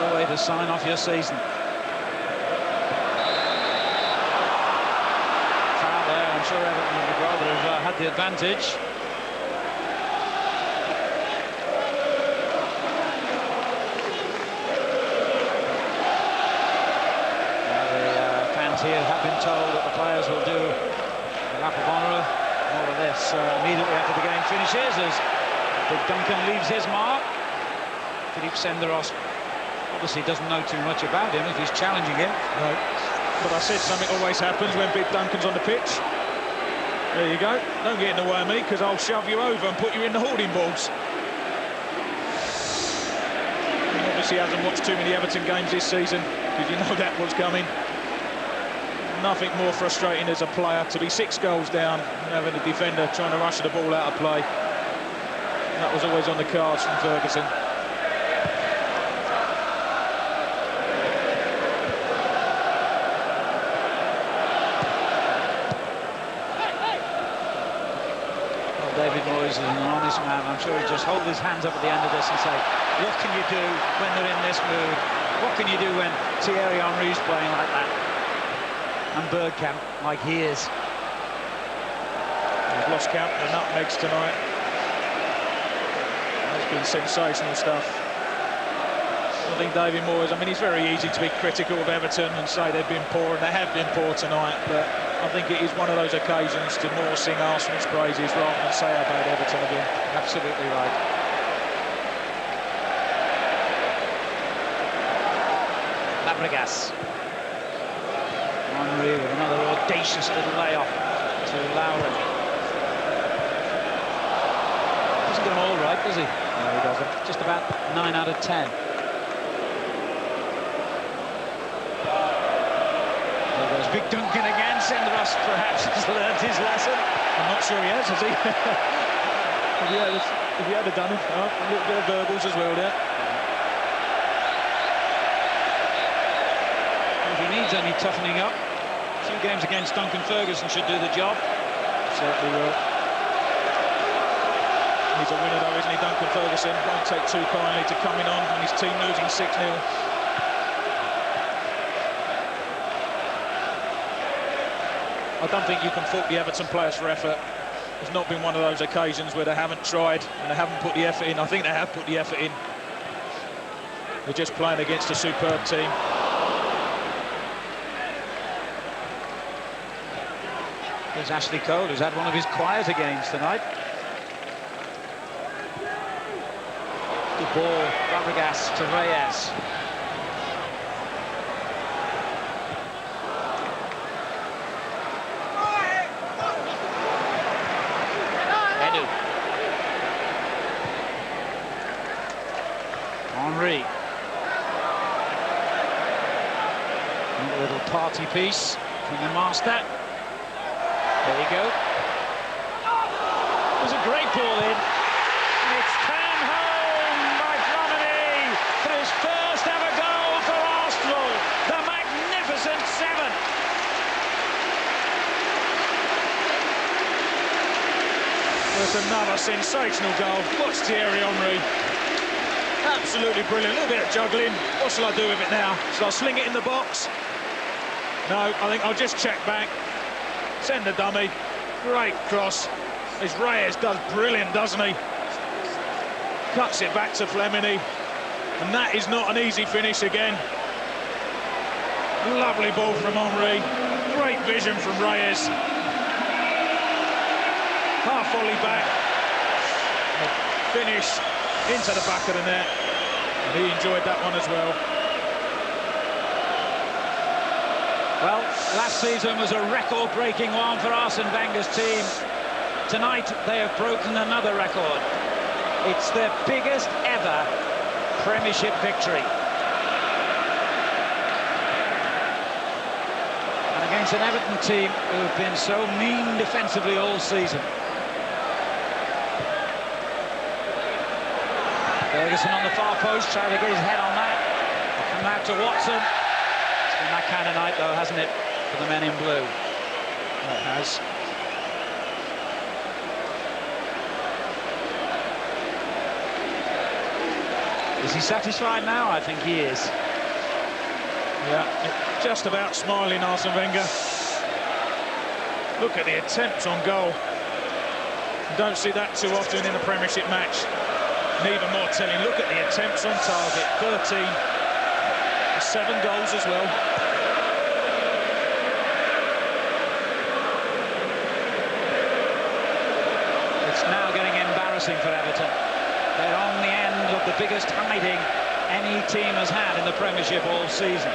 A: What a way to sign off your season. sure Everton would rather have had the advantage. Here have been told that the players will do a lap of honour more or less immediately after the game finishes, as Big Duncan leaves his mark. Philippe Senderos obviously doesn't know too much about him if he's challenging him.
B: No, but I said something always happens when Big Duncan's on the pitch. There you go. Don't get in the way of me, because I'll shove you over and put you in the holding balls. He obviously hasn't watched too many Everton games this season, because you know that was coming. Nothing more frustrating as a player to be 6 goals down and having a defender trying to rush the ball out of play. And that was always on the cards from Ferguson.
A: Well, David Moyes is an honest man. I'm sure he'll just hold his hands up at the end of this and say, what can you do when they're in this mood? What can you do when Thierry Henry's playing like that? And Bergkamp, like he is.
B: We've lost count of the nutmegs tonight. It's been sensational stuff. I think David Moyes, I mean, it's very easy to be critical of Everton and say they've been poor, and they have been poor tonight, but I think it is one of those occasions to more sing Arsenal's praises rather than say how bad Everton have been.
A: Absolutely right. Fabregas. Henry with another audacious little layoff to Lowry. Doesn't get them all right, does he?
B: No, he doesn't.
A: Just about 9 out of 10. There goes Big Duncan again. Senderos perhaps has learnt his lesson.
B: I'm not sure he has he? If he had done it, a little bit of verbals as well there.
A: If he needs any toughening up, 2 games against Duncan Ferguson should do the job.
B: Certainly will. He's a winner though, isn't he, Duncan Ferguson? Won't take too kindly to coming on and his team losing 6-0. I don't think you can fault the Everton players for effort. It's not been one of those occasions where they haven't tried and they haven't put the effort in. I think they have put the effort in. They're just playing against a superb team.
A: There's Ashley Cole, who's had one of his quieter games tonight. The ball, Fabregas to Reyes. Edu. Henry. A little party piece from the master. There you go. It was a great ball in. And it's turned home by Flamini for his first ever goal for Arsenal. The magnificent 7.
B: There's another sensational goal. Watch Thierry Henry. Absolutely brilliant. A little bit of juggling. What shall I do with it now? Shall I sling it in the box? No, I think I'll just check back. Send the dummy. Great cross. As Reyes does brilliant, doesn't he? Cuts it back to Flamini. And that is not an easy finish again. Lovely ball from Henry. Great vision from Reyes. Half volley back. Finish into the back of the net. And he enjoyed that one as well.
A: Well, last season was a record-breaking one for Arsene Wenger's team. Tonight, they have broken another record. It's their biggest ever Premiership victory. And against an Everton team who have been so mean defensively all season. Ferguson on the far post, trying to get his head on that. Come out to Watson. It's been that kind of night, though, hasn't it, for the men in blue?
B: It has.
A: Is he satisfied now? I think he is.
B: Yeah, just about smiling, Arsene Wenger. Look at the attempts on goal. You don't see that too often in a Premiership match. And even more telling, look at the attempts on target. 13. 7 goals as well.
A: It's now getting embarrassing for Everton. They're on the end of the biggest hiding any team has had in the Premiership all season.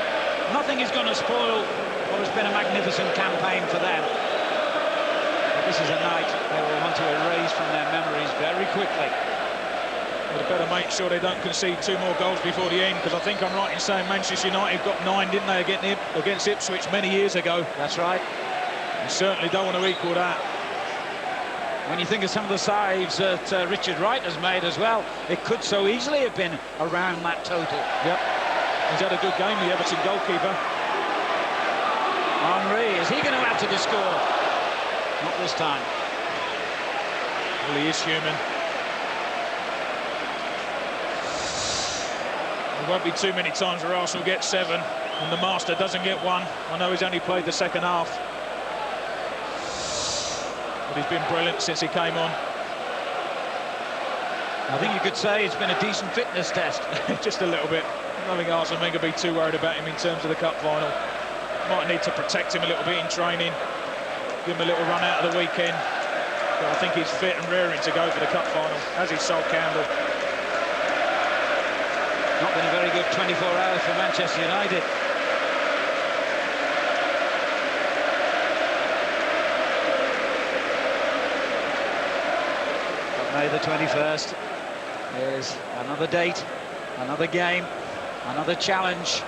A: Nothing is going to spoil what has been a magnificent campaign for them. But this is a night they will want to erase from their memories very quickly.
B: They'd better make sure they don't concede 2 more goals before the end, because I think I'm right in saying Manchester United got 9, didn't they, against Ipswich many years ago.
A: That's right.
B: You certainly don't want to equal that.
A: When you think of some of the saves that Richard Wright has made as well, it could so easily have been around that total.
B: Yep. He's had a good game, the Everton goalkeeper.
A: Henry, is he going to add to the score? Not this time.
B: Well, he is human. There won't be too many times where Arsenal get 7 and the master doesn't get 1. I know he's only played the second half, but he's been brilliant since he came on.
A: I think you could say it's been a decent fitness test.
B: Just a little bit. I don't think Arsene Wenger be too worried about him in terms of the cup final. Might need to protect him a little bit in training, give him a little run out of the weekend. But I think he's fit and raring to go for the cup final, as is Sol Campbell.
A: Not been a very good 24 hours for Manchester United. But May the 21st is another date, another game, another challenge.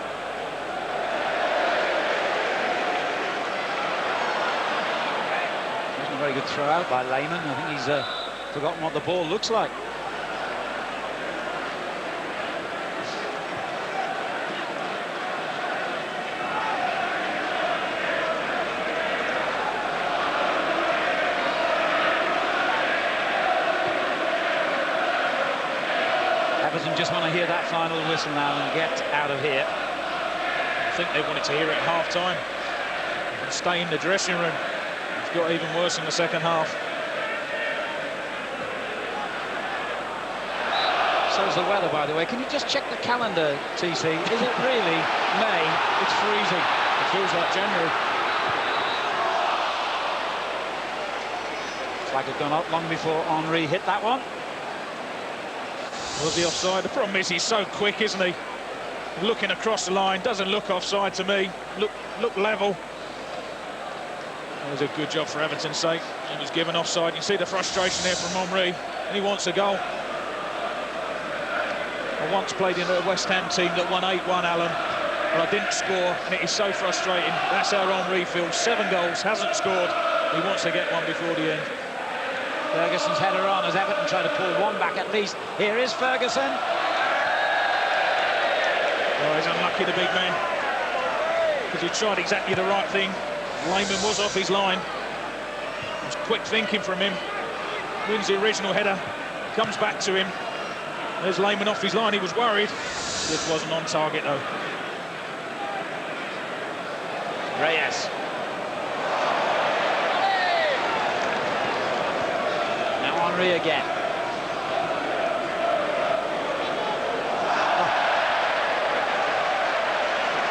A: Wasn't a very good throw out by Lehmann. I think he's forgotten what the ball looks like. Everton just want to hear that final whistle now and get out of here.
B: I think they wanted to hear it at half-time and stay in the dressing room. It's got even worse in the second half.
A: So's the weather, by the way. Can you just check the calendar, TC? Is it really May? It's freezing.
B: It feels like January.
A: Flag had gone up long before Henry hit that one.
B: Was he offside? The problem is he's so quick, isn't he? Looking across the line, doesn't look offside to me. Look level. That was a good job for Everton's sake. He was given offside. You see the frustration there from Henry, and he wants a goal. I once played in a West Ham team that won 8-1, Alan, but I didn't score, and it is so frustrating. That's how Henry feels. 7 goals, hasn't scored. He wants to get one before the end.
A: Ferguson's header on as Everton try to pull one back at least. Here is Ferguson.
B: Oh, he's unlucky, the big man, because he tried exactly the right thing. Lehmann was off his line. It was quick thinking from him. Wins the original header, comes back to him. There's Lehmann off his line. He was worried. This wasn't on target, though.
A: Reyes. Henry again.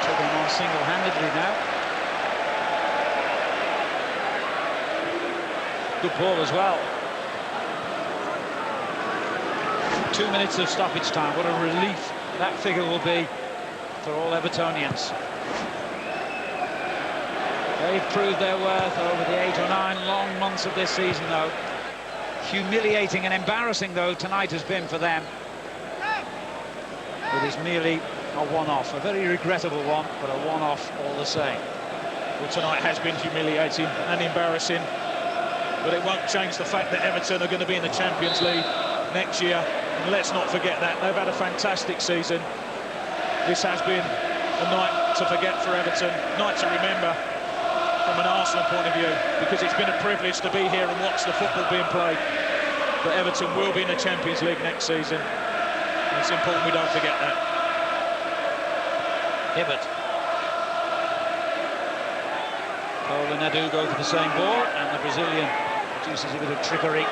A: Took him on single-handedly now. Good ball as well. 2 minutes of stoppage time. What a relief that figure will be for all Evertonians. They've proved their worth over the 8 or 9 long months of this season, though. Humiliating and embarrassing, though, tonight has been for them. It is merely a one-off, a very regrettable one, but a one-off all the same.
B: Well, tonight has been humiliating and embarrassing, but it won't change the fact that Everton are going to be in the Champions League next year. And let's not forget that. They've had a fantastic season. This has been a night to forget for Everton, night to remember from an Arsenal point of view, because it's been a privilege to be here and watch the football being played. But Everton will be in the Champions League next season. And it's important we don't forget that.
A: Hibbert. Cole and Edu go for the same ball, and the Brazilian produces a bit of trickery.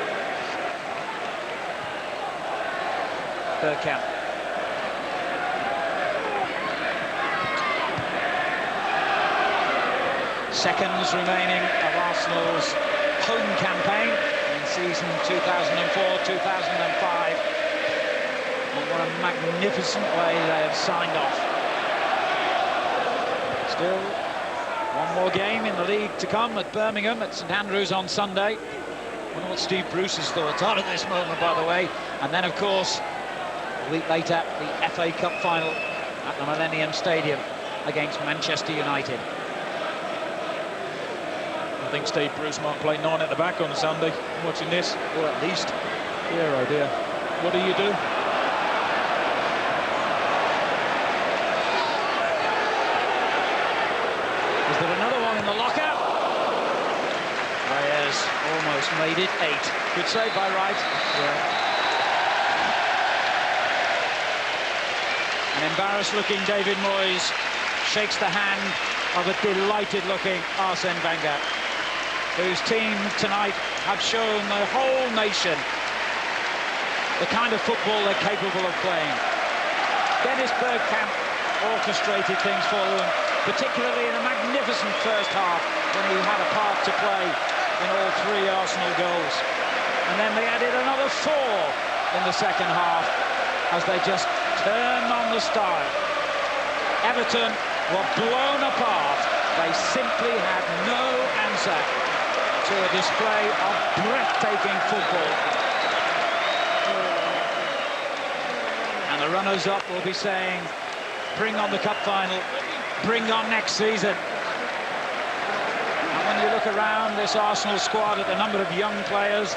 A: Bergkamp. Seconds remaining of Arsenal's home campaign in season 2004-2005. And what a magnificent way they have signed off. Still, one more game in the league to come at Birmingham at St Andrews on Sunday. I wonder what Steve Bruce's thoughts are at this moment, by the way. And then, of course, a week later, the FA Cup final at the Millennium Stadium against Manchester United.
B: I think Steve Bruce might play 9 at the back on Sunday, watching this.
A: Or at least.
B: Dear, oh dear. What do you do?
A: Is there another one in the locker? Reyes almost made it 8. Good save by Wright.
B: Yeah.
A: An embarrassed-looking David Moyes shakes the hand of a delighted-looking Arsene Wenger, whose team tonight have shown the whole nation the kind of football they're capable of playing. Dennis Bergkamp orchestrated things for them, particularly in a magnificent first half when he had a part to play in all 3 Arsenal goals. And then they added another 4 in the second half as they just turned on the style. Everton were blown apart. They simply had no answer to a display of breathtaking football. And the runners-up will be saying, bring on the cup final, bring on next season. And when you look around this Arsenal squad at the number of young players,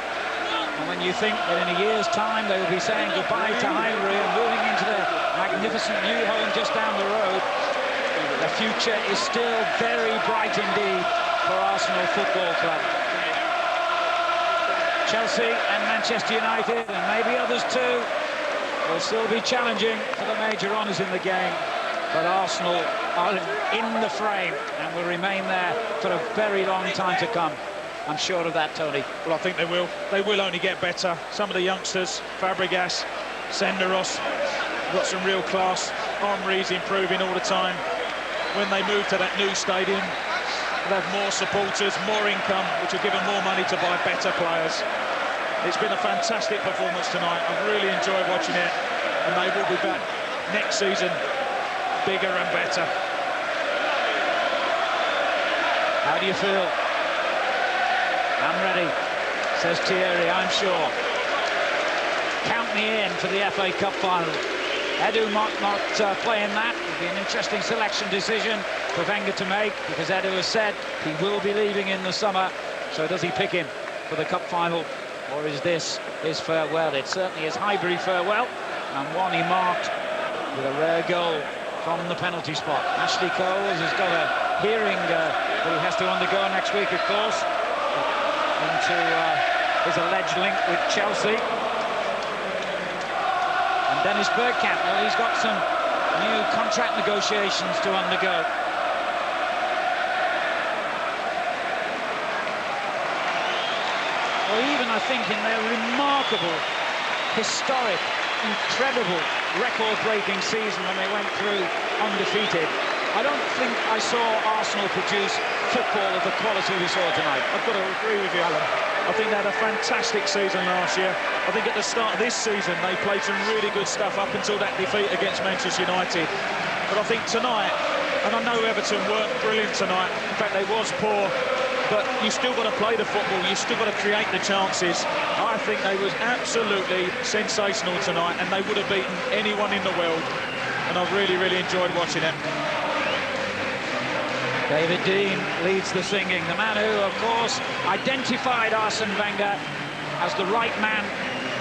A: and when you think that in a year's time they will be saying goodbye to Highbury and moving into their magnificent new home just down the road, the future is still very bright indeed for Arsenal Football Club. Chelsea and Manchester United, and maybe others too, will still be challenging for the major honours in the game. But Arsenal are in the frame and will remain there for a very long time to come. I'm sure of that, Tony.
B: Well, I think they will. They will only get better. Some of the youngsters, Fabregas, Senderos, got some real class. Henry's improving all the time. When they move to that new stadium, they'll have more supporters, more income, which will give them more money to buy better players. It's been a fantastic performance tonight. I've really enjoyed watching it, and they will be back next season, bigger and better.
A: How do you feel? I'm ready, says Thierry, I'm sure. Count me in for the FA Cup final. Edu might not play in that. It'll be an interesting selection decision for Wenger to make, because Edu has said he will be leaving in the summer. So does he pick him for the cup final, or is this his farewell? It certainly is Highbury farewell, and one he marked with a rare goal from the penalty spot. Ashley Cole has got a hearing that he has to undergo next week, of course, into his alleged link with Chelsea. And Dennis Bergkamp, well, he's got some new contract negotiations to undergo. Or even, I think, in their remarkable, historic, incredible, record-breaking season when they went through undefeated, I don't think I saw Arsenal produce football of the quality we saw tonight.
B: I've got to agree with you, Alan. I think they had a fantastic season last year. I think at the start of this season they played some really good stuff up until that defeat against Manchester United. But I think tonight, and I know Everton weren't brilliant tonight, in fact they was poor, but you still got to play the football, you still got to create the chances. I think they was absolutely sensational tonight, and they would have beaten anyone in the world, and I've really, really enjoyed watching it.
A: David Dein leads the singing, the man who, of course, identified Arsene Wenger as the right man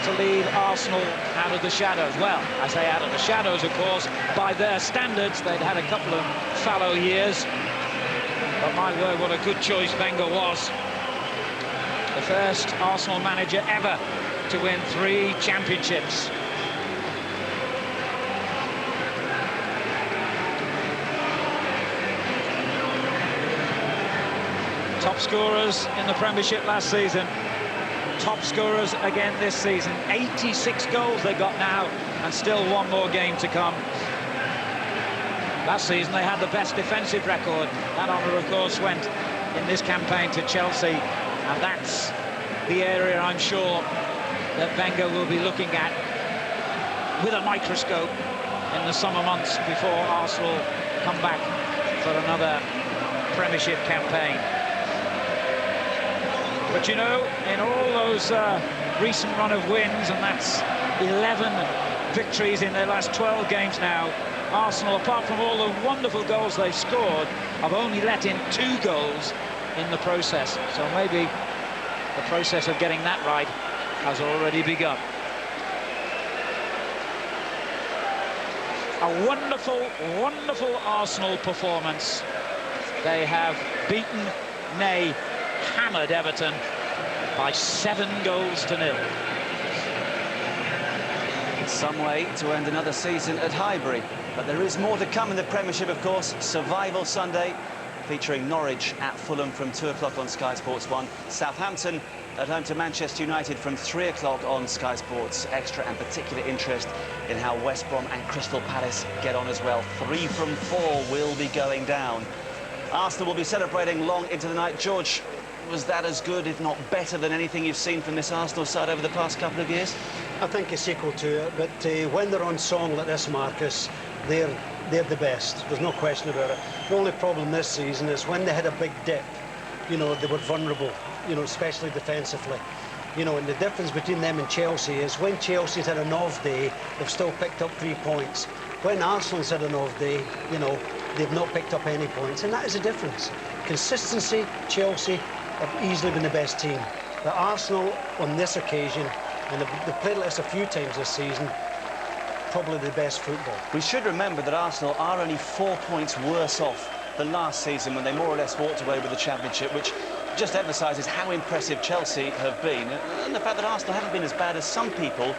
A: to lead Arsenal out of the shadows. Well, I say out of the shadows, of course, by their standards. They'd had a couple of fallow years. But my word, what a good choice Wenger was. The first Arsenal manager ever to win 3 championships. Top scorers in the Premiership last season. Top scorers again this season. 86 goals they got now, and still one more game to come. Last season they had the best defensive record. That honour, of course, went in this campaign to Chelsea, and that's the area I'm sure that Wenger will be looking at with a microscope in the summer months before Arsenal come back for another Premiership campaign. But you know, in all those recent run of wins, and that's 11 victories in their last 12 games now, Arsenal, apart from all the wonderful goals they've scored, have only let in 2 goals in the process. So maybe the process of getting that right has already begun. A wonderful, wonderful Arsenal performance. They have beaten, nay, hammered Everton by 7 goals to 0.
D: Some way to end another season at Highbury, but there is more to come in the Premiership, of course. Survival Sunday, featuring Norwich at Fulham from 2 o'clock on Sky Sports 1. Southampton at home to Manchester United from 3 o'clock on Sky Sports Extra, and particular interest in how West Brom and Crystal Palace get on as well. 3 from 4 will be going down. Arsenal will be celebrating long into the night. George, was that as good, if not better, than anything you've seen from this Arsenal side over the past couple of years?
E: I think it's equal to it, but when they're on song like this, Marcus, they're the best. There's no question about it. The only problem this season is when they had a big dip, you know, they were vulnerable, you know, especially defensively. You know, and the difference between them and Chelsea is when Chelsea's had an off day, they've still picked up 3 points. When Arsenal's had an off day, you know, they've not picked up any points, and that is the difference. Consistency, Chelsea have easily been the best team. But Arsenal, on this occasion, and they've played like this a few times this season, probably the best football.
D: We should remember that Arsenal are only 4 points worse off than last season, when they more or less walked away with the Championship, which just emphasises how impressive Chelsea have been, and the fact that Arsenal haven't been as bad as some people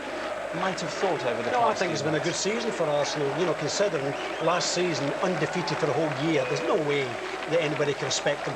D: might have thought over the past.
E: I think it's been a good season for Arsenal, you know, considering last season undefeated for a whole year. There's no way that anybody can expect them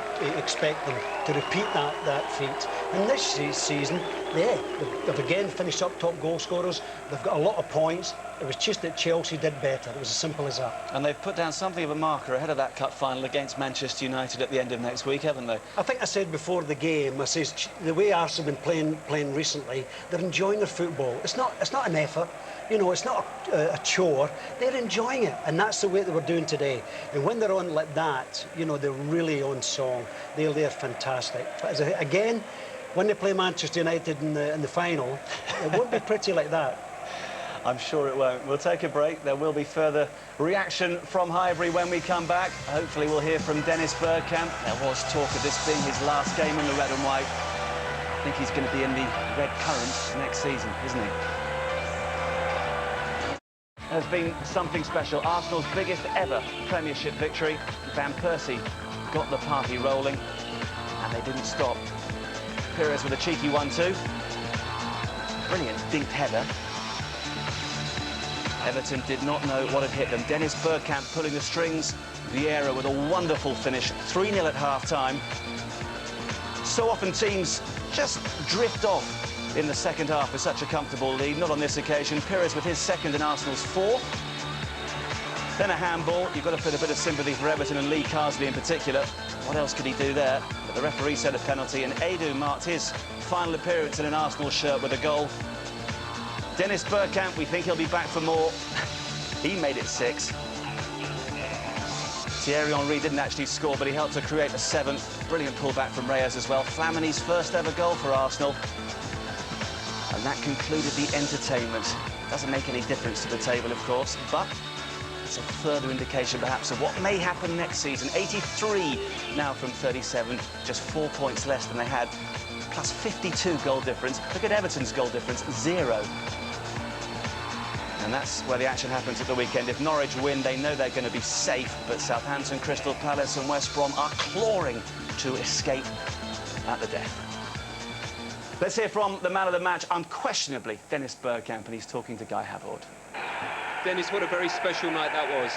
E: to repeat that feat. And this season, yeah, they've again finished up top goal scorers. They've got a lot of points. It was just that Chelsea did better. It was as simple as that.
D: And they've put down something of a marker ahead of that cup final against Manchester United at the end of next week, haven't they?
E: I think I said before the game, I says the way Arsenal have been playing recently, they're enjoying their football. It's not an effort, you know, it's not a chore. They're enjoying it, and that's the way they were doing today. And when they're on like that, you know, they're really on song. They're fantastic. But again, when they play Manchester United in the final, it won't be pretty like that.
D: I'm sure it won't. We'll take a break. There will be further reaction from Highbury when we come back. Hopefully we'll hear from Dennis Bergkamp. There was talk of this being his last game in the red and white. I think he's going to be in the red current next season, isn't he? Has been something special. Arsenal's biggest ever Premiership victory. Van Persie got the party rolling, and they didn't stop. Pires with a cheeky 1-2. Brilliant dinked header. Everton did not know what had hit them. Dennis Bergkamp pulling the strings. Vieira with a wonderful finish. 3-0 at half-time. So often teams just drift off in the second half with such a comfortable lead. Not on this occasion. Pires with his second and Arsenal's 4th. Then a handball. You've got to feel a bit of sympathy for Everton and Lee Carsley in particular. What else could he do there? But the referee said a penalty, and Edu marked his final appearance in an Arsenal shirt with a goal. Dennis Bergkamp, we think he'll be back for more. He made it 6. Thierry Henry didn't actually score, but he helped to create a 7th. Brilliant pullback from Reyes as well. Flamini's first ever goal for Arsenal. And that concluded the entertainment. Doesn't make any difference to the table, of course, but it's a further indication, perhaps, of what may happen next season. 83 now from 37, just 4 points less than they had, plus 52 goal difference. Look at Everton's goal difference, 0. And that's where the action happens at the weekend. If Norwich win, they know they're going to be safe, but Southampton, Crystal Palace and West Brom are clawing to escape at the death. Let's hear from the man of the match, unquestionably, Dennis Bergkamp, and he's talking to Guy Havord.
F: Dennis, what a very special night that was.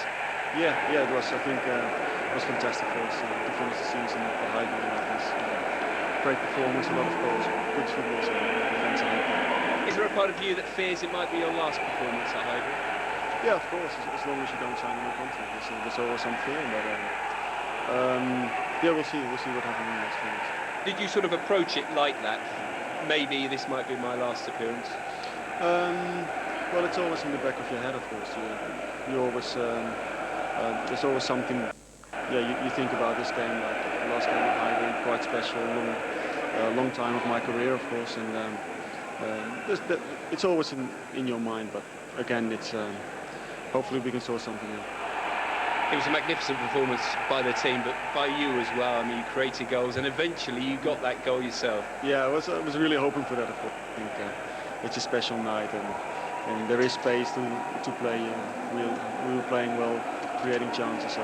G: Yeah, it was. I think
F: was fantastic for us to finish the season at Highbury like this. Great performance, a lot of goals, good football, so thanks a lot.
G: Is there a part of you that fears it might be your last performance at Highbury?
F: Yeah, of course, as long as you don't sign a new contract, there's always some fear, but yeah, we'll see what happens in the next few weeks.
G: Did you sort of approach it like that? Maybe this might be my last appearance?
F: Well, it's always in the back of your head, of course. You always, there's always something, yeah, you think about this game, like the last game at Highbury, quite special, long time of my career, of course, and it's always in your mind, but again, it's hopefully we can sort something out.
G: It was a magnificent performance by the team, but by you as well. I mean, you created goals, and eventually you got that goal yourself. Yeah,
F: I was really hoping for that, of course. I think it's a special night, and there is space to play. We were playing well, creating chances, so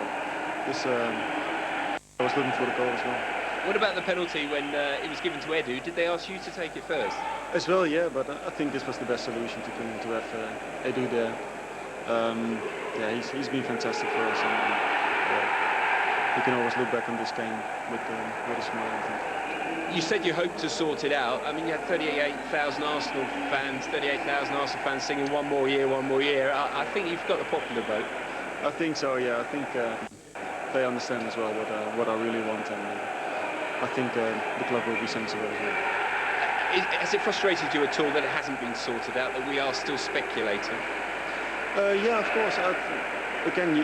F: this, I was looking for the goal as well.
G: What about the penalty when it was given to Edu? Did they ask you to take it first?
F: As well, yeah, but I think this was the best solution to have Edu there. Yeah, he's been fantastic for us, and we can always look back on this game with a smile, I think.
G: You said you hoped to sort it out. I mean, you had 38,000 Arsenal fans singing "One more year, one more year." I think you've got the popular vote.
F: I think so, yeah. I think they understand as well what I really want, and I think the club will be sensible as well.
G: Has it frustrated you at all that it hasn't been sorted out, that we are still speculating?
F: Yeah, of course. Again,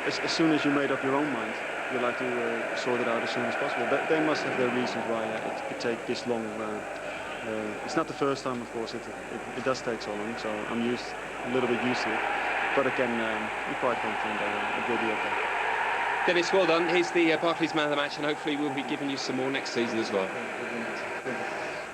F: as soon as you made up your own mind, you like to sort it out as soon as possible. They must have their reasons why it takes this long. It's not the first time, of course. It does take so long, so I'm a little bit used to it. But again, I'm quite confident that it will be okay.
G: Dennis, well done. Here's the Barclays Man of the Match, and hopefully we'll be giving you some more next season as well.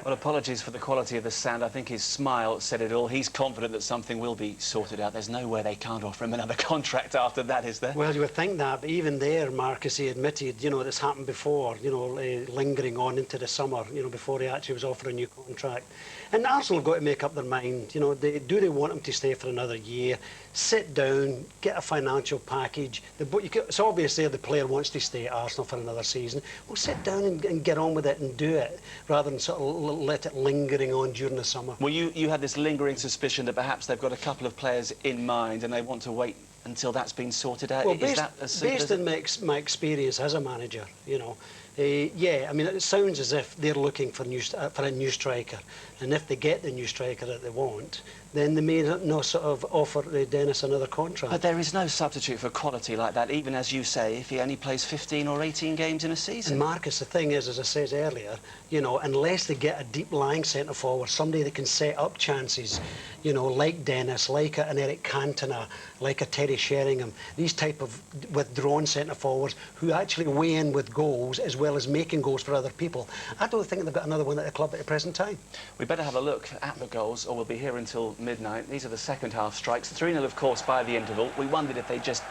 D: Well, apologies for the quality of the sound. I think his smile said it all. He's confident that something will be sorted out. There's no way they can't offer him another contract after that, is there?
E: Well, you would think that, but even there, Marcus, he admitted, you know, this happened before, you know, lingering on into the summer, you know, before he actually was offered a new contract. And Arsenal have got to make up their mind, you know, do they want him to stay for another year? Sit down, get a financial package. It's obvious there the player wants to stay at Arsenal for another season. Well, sit down and get on with it and do it, rather than sort of let it lingering on during the summer.
D: Well, you had this lingering suspicion that perhaps they've got a couple of players in mind and they want to wait until that's been sorted out.
E: Well,
D: based
E: on my experience as a manager, you know, yeah, I mean, it sounds as if they're looking for a new striker, and if they get the new striker that they want, then they may not sort of offer Dennis another contract.
D: But there is no substitute for quality like that, even as you say, if he only plays 15 or 18 games in a season.
E: And Marcus, the thing is, as I said earlier, you know, unless they get a deep-lying centre-forward, somebody that can set up chances, you know, like Dennis, like an Eric Cantona, like a Terry Sheringham, these type of withdrawn centre-forwards who actually weigh in with goals as well as making goals for other people. I don't think they've got another one at the club at the present time.
D: We better have a look at the goals, or we'll be here until midnight. These are the second half strikes. 3-0, of course, by the interval. We wondered if they'd just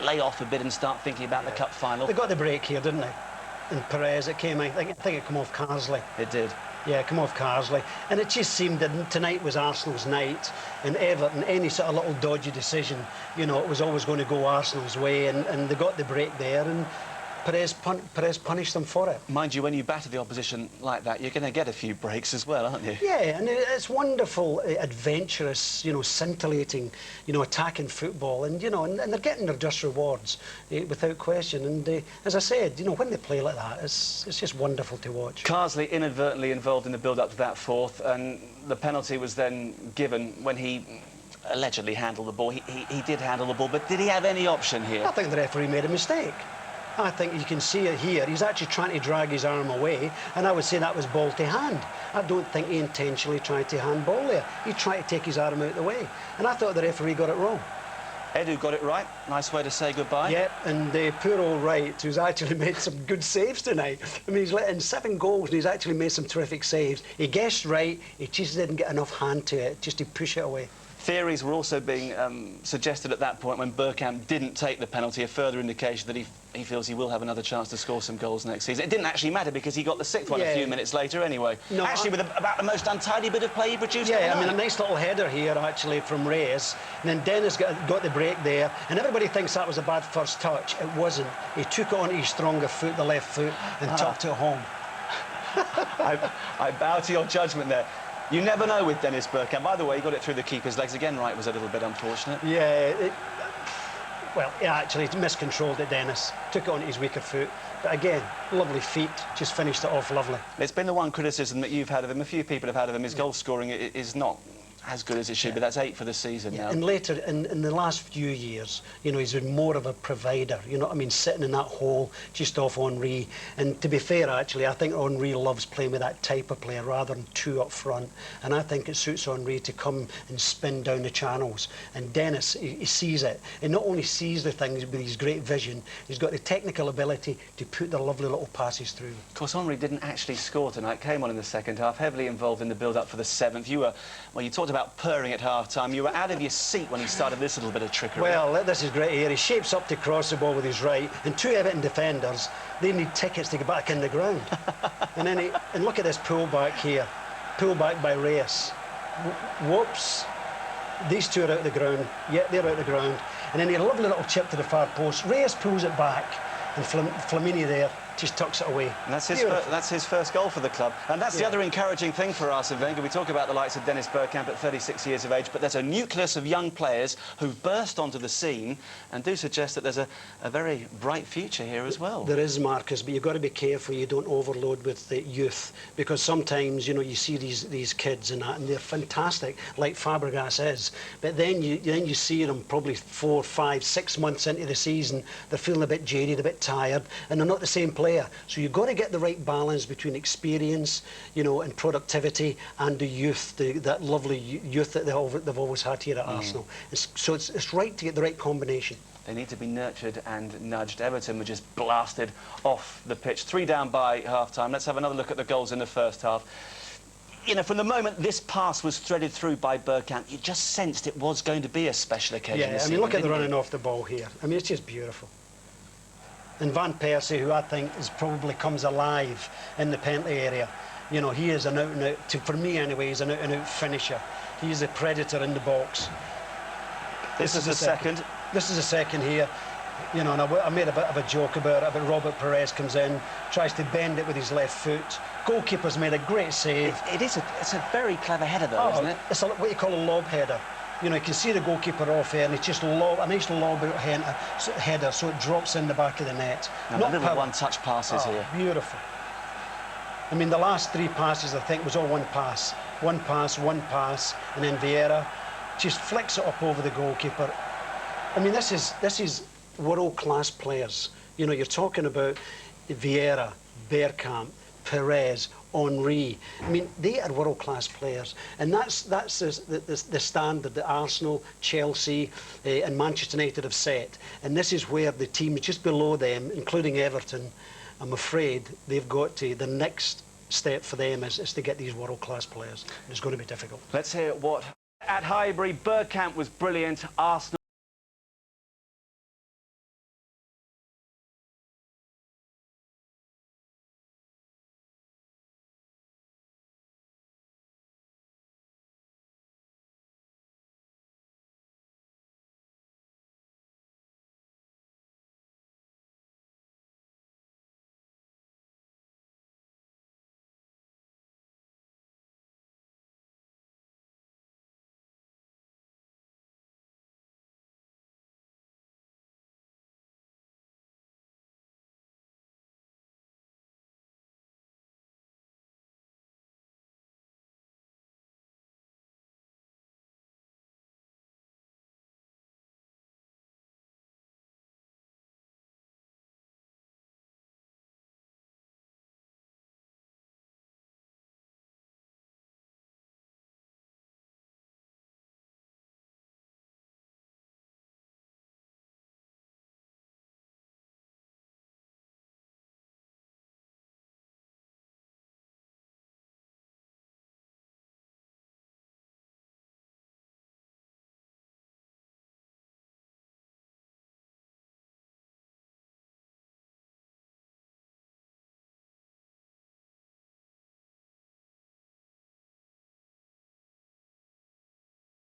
D: lay off a bit and start thinking about the cup final.
E: They got the break here, didn't they? And Perez, it came, I think it came off Carsley.
D: It did.
E: Yeah, come off Carsley. And it just seemed that tonight was Arsenal's night, and Everton, any sort of little dodgy decision, you know, it was always going to go Arsenal's way, and they got the break there, and Perez punished them for it.
D: Mind you, when you batter the opposition like that, you're going to get a few breaks as well, aren't you?
E: Yeah, and it's wonderful, adventurous, you know, scintillating, you know, attacking football, and, you know, and they're getting their just rewards, without question. And as I said, you know, when they play like that, it's just wonderful to watch.
D: Carsley inadvertently involved in the build-up to that fourth, and the penalty was then given when he allegedly handled the ball. He did handle the ball, but did he have any option here?
E: I think the referee made a mistake. I think you can see it here. He's actually trying to drag his arm away, and I would say that was ball to hand. I don't think he intentionally tried to handball there. He tried to take his arm out of the way, and I thought the referee got it wrong.
D: Edu got it right. Nice way to say goodbye.
E: Yep, and poor old Wright, who's actually made some good saves tonight. I mean, he's let in 7 goals, and he's actually made some terrific saves. He guessed right, he just didn't get enough hand to it, just to push it away.
D: Theories were also being suggested at that point when Bergkamp didn't take the penalty, a further indication that he feels he will have another chance to score some goals next season. It didn't actually matter because he got the sixth one a few minutes later anyway. No, actually, with about the most untidy bit of play he produced.
E: Yeah, I mean, a nice little header here, actually, from Reyes. And then Dennis got the break there. And everybody thinks that was a bad first touch. It wasn't. He took it onto his stronger foot, the left foot, and tucked it home.
D: I bow to your judgment there. You never know with Dennis Bergkamp. By the way, he got it through the keeper's legs again, right? Was a little bit unfortunate.
E: Yeah, well, he actually miscontrolled it, Dennis. Took it onto his weaker foot. But again, lovely feet, just finished it off lovely.
D: It's been the one criticism that you've had of him, a few people have had of him, his goal scoring is not as good as it should be. That's 8 for the season now.
E: And later, in the last few years, you know, he's been more of a provider, you know what I mean, sitting in that hole just off Henry. And to be fair, actually, I think Henry loves playing with that type of player rather than 2 up front. And I think it suits Henry to come and spin down the channels. And Dennis, he sees it. And not only sees the things with his great vision, he's got the technical ability to put the lovely little passes through.
D: Of course, Henry didn't actually score tonight, came on in the second half, heavily involved in the build-up for the 7th. You talked about purring at half-time. You were out of your seat when he started this little bit of trickery.
E: Well, this is great here. He shapes up to cross the ball with his right, and 2 Everton defenders, they need tickets to get back in the ground. and look at this pull-back here. Pull-back by Reyes. Whoops. These 2 are out of the ground. Yeah, they're out of the ground. And then a lovely little chip to the far post. Reyes pulls it back, and Flamini there just tucks it away.
D: And that's his first goal for the club. And that's the other encouraging thing for Arsene Wenger. We talk about the likes of Dennis Bergkamp at 36 years of age, but there's a nucleus of young players who've burst onto the scene and do suggest that there's a very bright future here as well.
E: There is, Marcus, but you've got to be careful you don't overload with the youth, because sometimes, you know, you see these kids and that, and they're fantastic, like Fabregas is, but then you see them probably 4, 5, 6 months into the season, they're feeling a bit jaded, a bit tired, and they're not the same player. So you've got to get the right balance between experience, you know, and productivity, and the youth, that lovely youth that they've always had here at Arsenal. So it's right to get the right combination.
D: They need to be nurtured and nudged. Everton were just blasted off the pitch. 3 down by half-time. Let's have another look at the goals in the first half. You know, from the moment this pass was threaded through by Bergkamp, you just sensed it was going to be a special occasion.
E: Yeah, I mean, look at the running off the ball here. I mean, it's just beautiful. And Van Persie, who I think probably comes alive in the penalty area, you know, he is an out-and-out, for me anyway, he's an out-and-out finisher. He's a predator in the box.
D: This is the second.
E: This is the second here. You know, and I made a bit of a joke about it, but Robert Perez comes in, tries to bend it with his left foot. Goalkeeper's made a great save.
D: It's a very clever header, though, isn't it?
E: It's what you call a lob header. You know, you can see the goalkeeper off here, and it's just a nice lob header, so it drops in the back of the net.
D: Now, not little one-touch passes here.
E: Beautiful. I mean, the last 3 passes, I think, was all one pass. One pass, and then Vieira just flicks it up over the goalkeeper. I mean, this is world-class players. You know, you're talking about Vieira, Bergkamp, Perez, Henry. I mean, they are world-class players, and that's the standard that Arsenal, Chelsea, and Manchester United have set. And this is where the teams just below them, including Everton, I'm afraid they've got to. The next step for them is to get these world-class players. It's going to be difficult.
D: Let's hear what at Highbury. Bergkamp was brilliant. Arsenal.